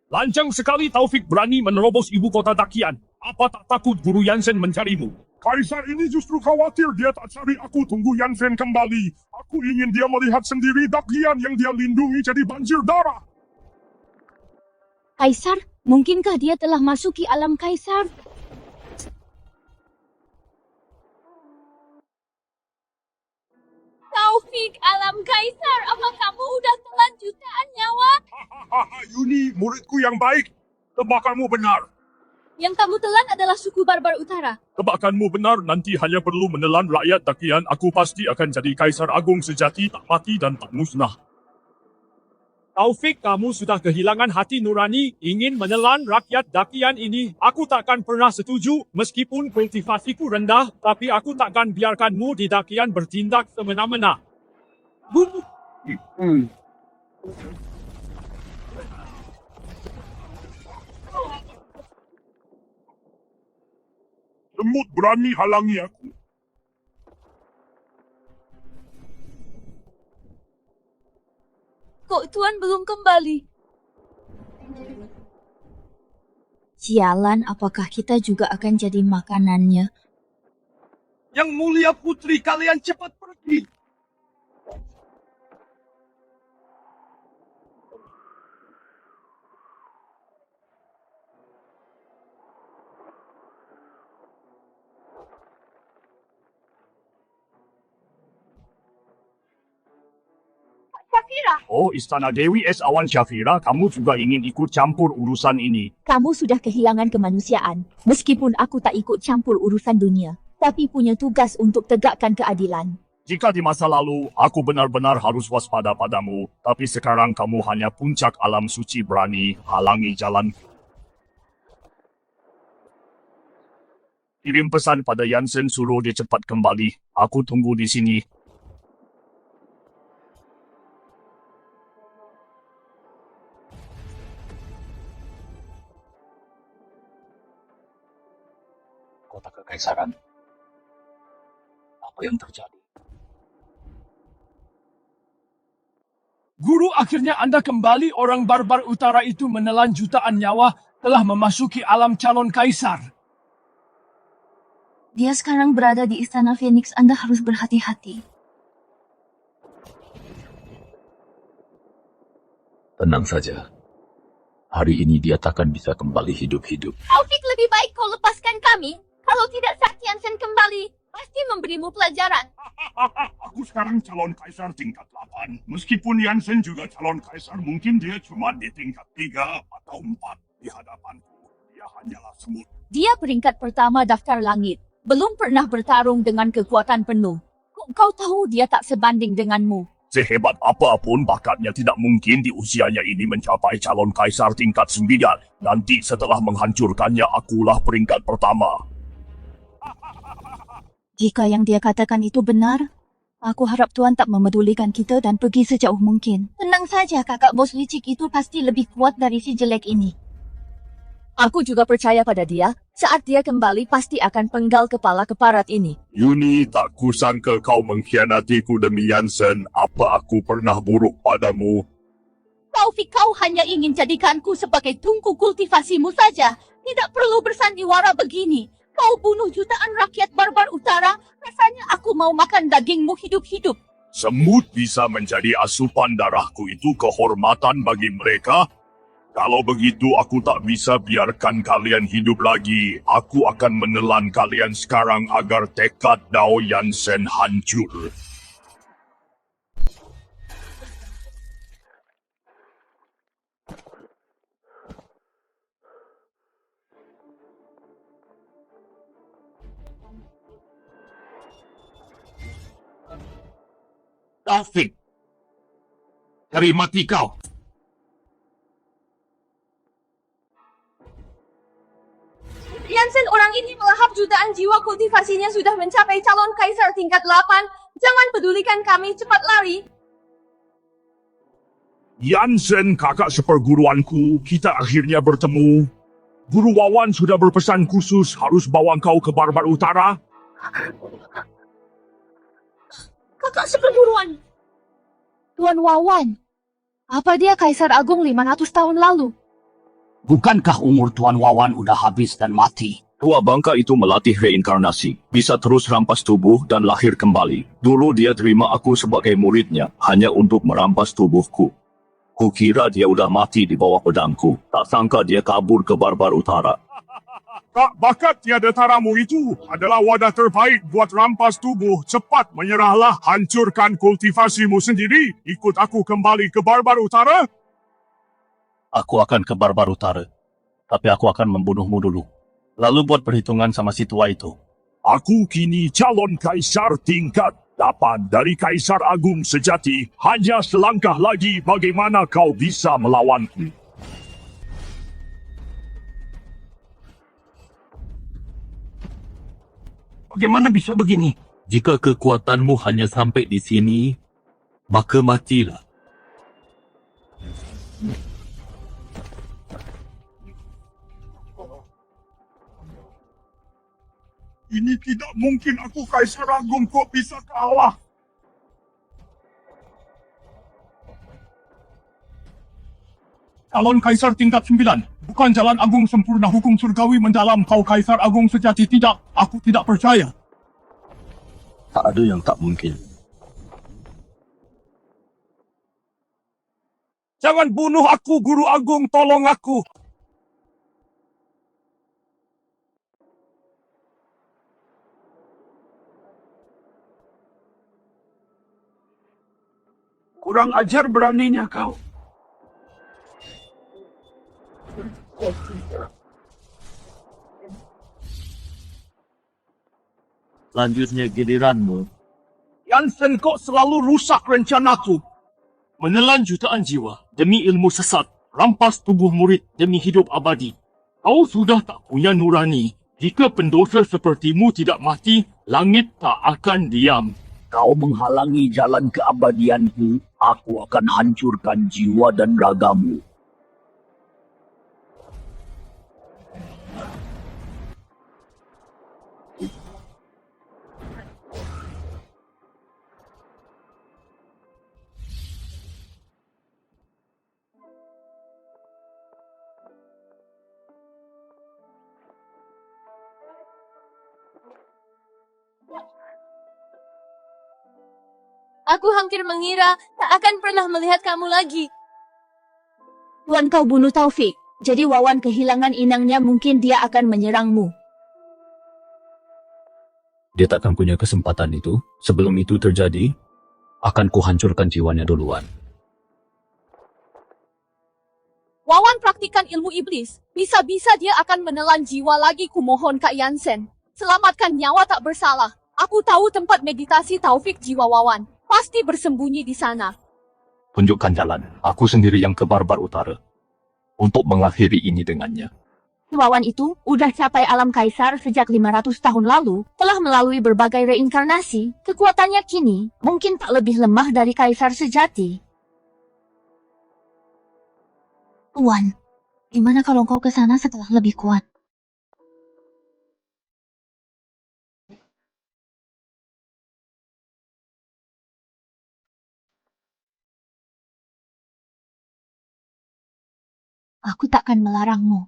Lancang sekali Taufik berani menerobos ibu kota Dakian. Apa tak takut Guru Yansen mencarimu? Kaisar ini justru khawatir dia tak cari aku. Tunggu Yansen kembali. Aku ingin dia melihat sendiri Dakian yang dia lindungi jadi banjir darah. Kaisar, mungkinkah dia telah masuki alam Kaisar? Taufik, alam Kaisar, apa kamu udah telan jutaan nyawa? Hahaha, Yuni, muridku yang baik. Tebakanmu benar. Yang kamu telan adalah suku Barbar Utara. Tebakanmu benar, nanti hanya perlu menelan rakyat Dakian. Aku pasti akan jadi Kaisar Agung sejati, tak mati dan tak musnah. Taufik, kamu sudah kehilangan hati nurani, ingin menelan rakyat Dakian ini. Aku takkan pernah setuju, meskipun kultivasiku rendah, tapi aku takkan biarkanmu di Dakian bertindak semena-mena. Semut berani halangi aku. Kok Tuan belum kembali? Sialan, apakah kita juga akan jadi makanannya? Yang mulia putri, kalian cepat pergi. Syafira, Oh, Istana Dewi Es Awan Syafira, kamu juga ingin ikut campur urusan ini. Kamu sudah kehilangan kemanusiaan. Meskipun aku tak ikut campur urusan dunia, tapi punya tugas untuk tegakkan keadilan. Jika di masa lalu, aku benar-benar harus waspada padamu, tapi sekarang kamu hanya puncak alam suci berani halangi jalan. Kirim pesan pada Yansen suruh dia cepat kembali. Aku tunggu di sini. Kota Kekaisaran. Apa yang terjadi? Guru, akhirnya Anda kembali. Orang Barbar Utara itu menelan jutaan nyawa, telah memasuki alam calon kaisar. Dia sekarang berada di Istana Phoenix. Anda harus berhati-hati. Tenang saja. Hari ini dia takkan bisa kembali hidup-hidup. Taufik, lebih baik kau lepaskan kami. Kalau tidak, saat Yansen kembali, pasti memberimu pelajaran. Aku sekarang calon kaisar tingkat 8. Meskipun Yansen juga calon kaisar, mungkin dia cuma di tingkat 3 atau 4 di hadapanku. Dia hanyalah semut. Dia peringkat pertama daftar langit. Belum pernah bertarung dengan kekuatan penuh. Kau tahu dia tak sebanding denganmu. Sehebat apapun bakatnya tidak mungkin di usianya ini mencapai calon kaisar tingkat 9. Nanti setelah menghancurkannya akulah peringkat pertama. Jika yang dia katakan itu benar, aku harap Tuan tak memedulikan kita dan pergi sejauh mungkin. Tenang saja, kakak bos licik itu pasti lebih kuat dari si jelek ini. Aku juga percaya pada dia. Saat dia kembali, pasti akan penggal kepala keparat ini. Yuni, tak kusangka kau mengkhianatiku demi Yansen. Apa aku pernah buruk padamu? Taufik, kau hanya ingin jadikanku sebagai tungku kultivasimu saja. Tidak perlu bersandiwara begini. Kau bunuh jutaan rakyat Barbar Utara. Rasanya aku mau makan dagingmu hidup-hidup. Semut bisa menjadi asupan darahku, itu kehormatan bagi mereka. Kalau begitu aku tak bisa biarkan kalian hidup lagi. Aku akan menelan kalian sekarang agar tekad Dao Yansen hancur. Taufik! Cari mati kau! Yansen, orang ini melahap jutaan jiwa, kultivasinya sudah mencapai calon kaisar tingkat 8. Jangan pedulikan kami, cepat lari. Yansen, kakak seperguruanku, kita akhirnya bertemu. Guru Wawan sudah berpesan khusus harus bawa kau ke Barbar Utara. Kakak seperguruan. Tuan Wawan, apa dia Kaisar Agung 500 tahun lalu? Bukankah umur Tuan Wawan udah habis dan mati? Tua bangka itu melatih reinkarnasi, bisa terus rampas tubuh dan lahir kembali. Dulu dia terima aku sebagai muridnya, hanya untuk merampas tubuhku. Kukira dia udah mati di bawah pedangku. Tak sangka dia kabur ke Barbar Utara. Kak, bakat tiada taramu itu adalah wadah terbaik buat rampas tubuh. Cepat menyerahlah, hancurkan kultivasimu sendiri. Ikut aku kembali ke Barbar Utara. Aku akan ke Barbar Utara, tapi aku akan membunuhmu dulu. Lalu buat perhitungan sama si tua itu. Aku kini calon kaisar tingkat 8 dari Kaisar Agung sejati. Hanya selangkah lagi bagaimana kau bisa melawanku. Bagaimana bisa begini? Jika kekuatanmu hanya sampai di sini, maka matilah. Ini tidak mungkin, aku Kaisar Agung kok bisa kalah. Calon Kaisar tingkat 9. Bukan jalan agung sempurna hukum surgawi mendalam. Kau Kaisar Agung sejati tidak. Aku tidak percaya. Tak ada yang tak mungkin. Jangan bunuh aku, Guru Agung. Tolong aku. Kurang ajar beraninya kau. Selanjutnya giliranmu. Yansen kok selalu rusak rencanaku. Menelan jutaan jiwa demi ilmu sesat. Rampas tubuh murid demi hidup abadi. Kau sudah tak punya nurani. Jika pendosa sepertimu tidak mati, langit tak akan diam. Kau menghalangi jalan keabadianku, aku akan hancurkan jiwa dan ragamu. Aku hampir mengira tak akan pernah melihat kamu lagi. Tuan kau bunuh Taufik, jadi Wawan kehilangan inangnya, mungkin dia akan menyerangmu. Dia takkan punya kesempatan itu. Sebelum itu terjadi, akan kuhancurkan jiwanya duluan. Wawan praktikan ilmu iblis. Bisa-bisa dia akan menelan jiwa lagi. Kumohon Kak Yansen, selamatkan nyawa tak bersalah. Aku tahu tempat meditasi Taufik jiwa Wawan. Pasti bersembunyi di sana. Tunjukkan jalan. Aku sendiri yang ke Barbar Utara. Untuk mengakhiri ini dengannya. Wawan itu udah capai alam kaisar sejak 500 tahun lalu, telah melalui berbagai reinkarnasi. Kekuatannya kini mungkin tak lebih lemah dari kaisar sejati. Tuan, gimana kalau kau ke sana setelah lebih kuat? Aku takkan melarangmu.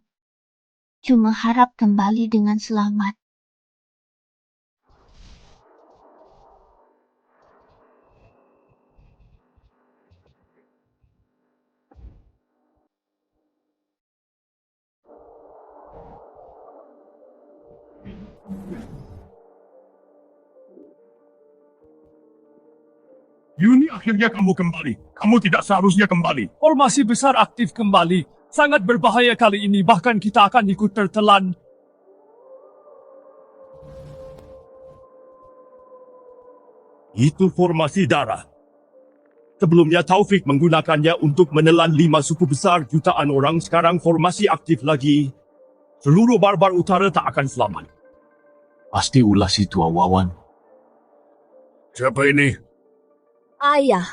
Cuma harap kembali dengan selamat. Yuni, akhirnya kamu kembali. Kamu tidak seharusnya kembali. Formasi besar aktif kembali. Sangat berbahaya kali ini, bahkan kita akan ikut tertelan. Itu formasi darah. Sebelumnya Taufik menggunakannya untuk menelan 5 suku besar jutaan orang. Sekarang formasi aktif lagi. Seluruh Barbar Utara tak akan selamat. Pasti ulah si tua Wawan. Siapa ini? Ayah,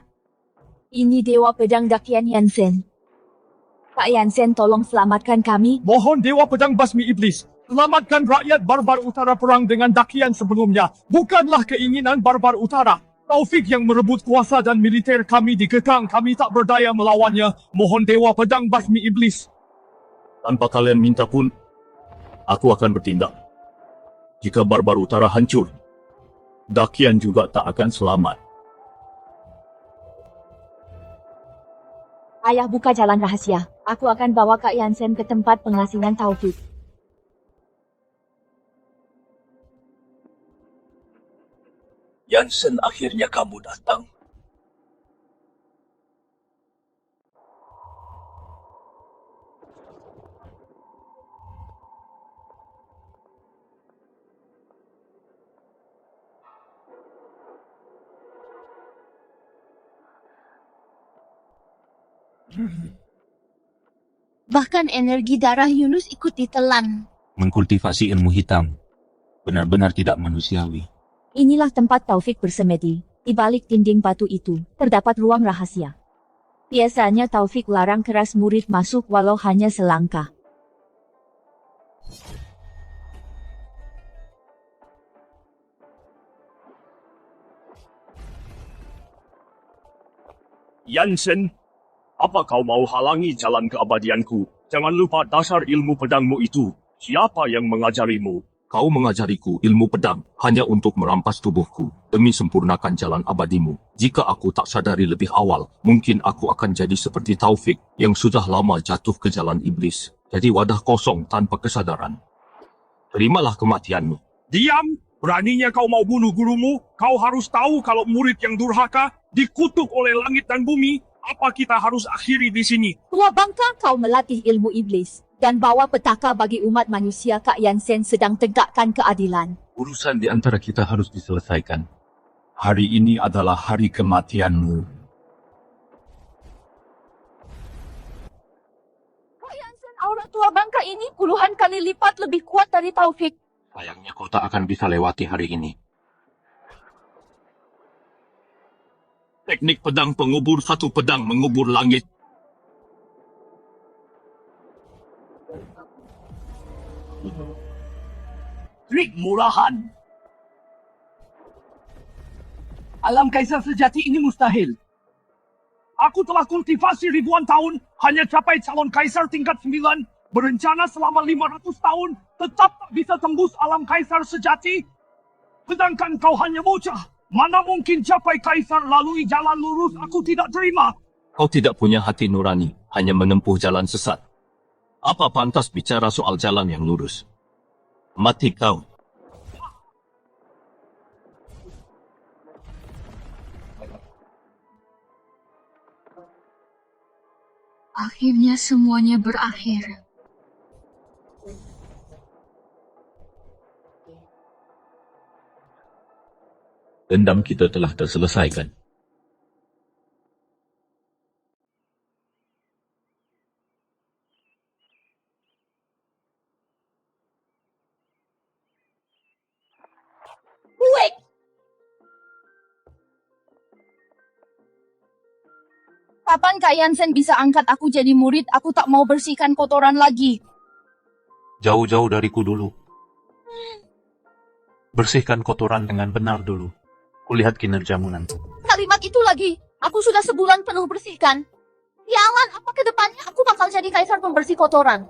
Ini Dewa Pedang Dakian Yansen. Kak Yansen, tolong selamatkan kami. Mohon Dewa Pedang Basmi Iblis, selamatkan rakyat Barbar Utara perang dengan Dakian sebelumnya. Bukanlah keinginan Barbar Utara. Taufik yang merebut kuasa dan militer kami dikekang. Kami tak berdaya melawannya. Mohon Dewa Pedang Basmi Iblis. Tanpa kalian minta pun, aku akan bertindak. Jika Barbar Utara hancur, Dakian juga tak akan selamat. Ayah, buka jalan rahasia. Aku akan bawa Kak Yansen ke tempat pengasingan Taufik. Yansen, akhirnya kamu datang. Bahkan energi darah Yunus ikut ditelan. Mengkultivasi ilmu hitam benar-benar tidak manusiawi. Inilah tempat Taufik bersemedi. Di balik dinding batu itu, terdapat ruang rahasia. Biasanya Taufik larang keras murid masuk walau hanya selangkah. Yansen, apa kau mau halangi jalan keabadianku? Jangan lupa dasar ilmu pedangmu itu. Siapa yang mengajarimu? Kau mengajariku ilmu pedang hanya untuk merampas tubuhku demi sempurnakan jalan abadimu. Jika aku tak sadari lebih awal, mungkin aku akan jadi seperti Taufik yang sudah lama jatuh ke jalan iblis. Jadi wadah kosong tanpa kesadaran. Terimalah kematianmu. Diam! Beraninya kau mau bunuh gurumu? Kau harus tahu kalau murid yang durhaka dikutuk oleh langit dan bumi. Apa kita harus akhiri di sini? Tua bangka, kau melatih ilmu iblis dan bawa petaka bagi umat manusia. Kak Yansen sedang tegakkan keadilan. Urusan di antara kita harus diselesaikan. Hari ini adalah hari kematianmu. Kak Yansen, aura tua bangka ini puluhan kali lipat lebih kuat dari Taufik. Sayangnya kau tak akan bisa lewati hari ini. Teknik pedang pengubur, satu pedang mengubur langit. Trik murahan. Alam kaisar sejati ini mustahil. Aku telah kultivasi ribuan tahun, hanya capai calon kaisar tingkat 9. Berencana selama 500 tahun, tetap tak bisa tembus alam kaisar sejati. Sedangkan kau hanya bocah. Mana mungkin capai kaisar lalui jalan lurus? Aku tidak terima. Kau tidak punya hati nurani, hanya menempuh jalan sesat. Apa pantas bicara soal jalan yang lurus? Mati kau. Akhirnya semuanya berakhir. Dendam kita telah terselesaikan. Wait! Kapan Kak Yansen bisa angkat aku jadi murid? Aku tak mau bersihkan kotoran lagi. Jauh-jauh dariku dulu. Bersihkan kotoran dengan benar dulu. Kulihat kinerjamu nanti. Kalimat itu lagi. Aku sudah sebulan penuh bersihkan. Sialan, apa ke depannya aku bakal jadi kaisar pembersih kotoran?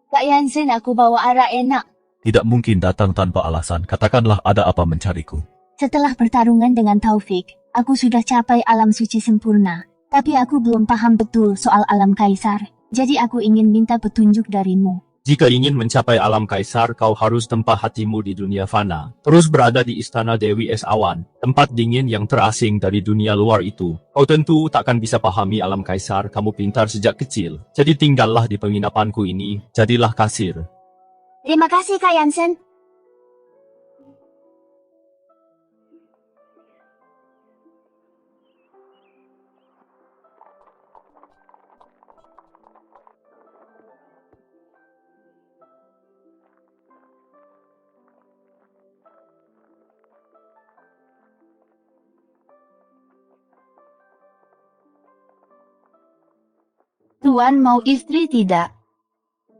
Kak Yansen, aku bawa arah enak. Tidak mungkin datang tanpa alasan. Katakanlah ada apa mencariku. Setelah pertarungan dengan Taufik, aku sudah capai alam suci sempurna. Tapi aku belum paham betul soal alam kaisar. Jadi aku ingin minta petunjuk darimu. Jika ingin mencapai alam kaisar, kau harus tempah hatimu di dunia fana. Terus berada di istana Dewi Es Awan, tempat dingin yang terasing dari dunia luar itu. Kau tentu takkan bisa pahami alam kaisar, kamu pintar sejak kecil. Jadi tinggallah di penginapanku ini, jadilah kasir. Terima kasih Kak Yansen. Tuan mau istri tidak?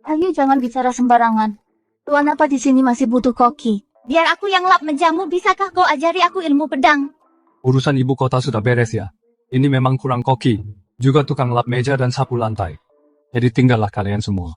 Ayo jangan bicara sembarangan. Tuan apa di sini masih butuh koki? Biar aku yang lap menjamu, bisakah kau ajari aku ilmu pedang? Urusan ibu kota sudah beres ya. Ini memang kurang koki. Juga tukang lap meja dan sapu lantai. Jadi tinggallah kalian semua.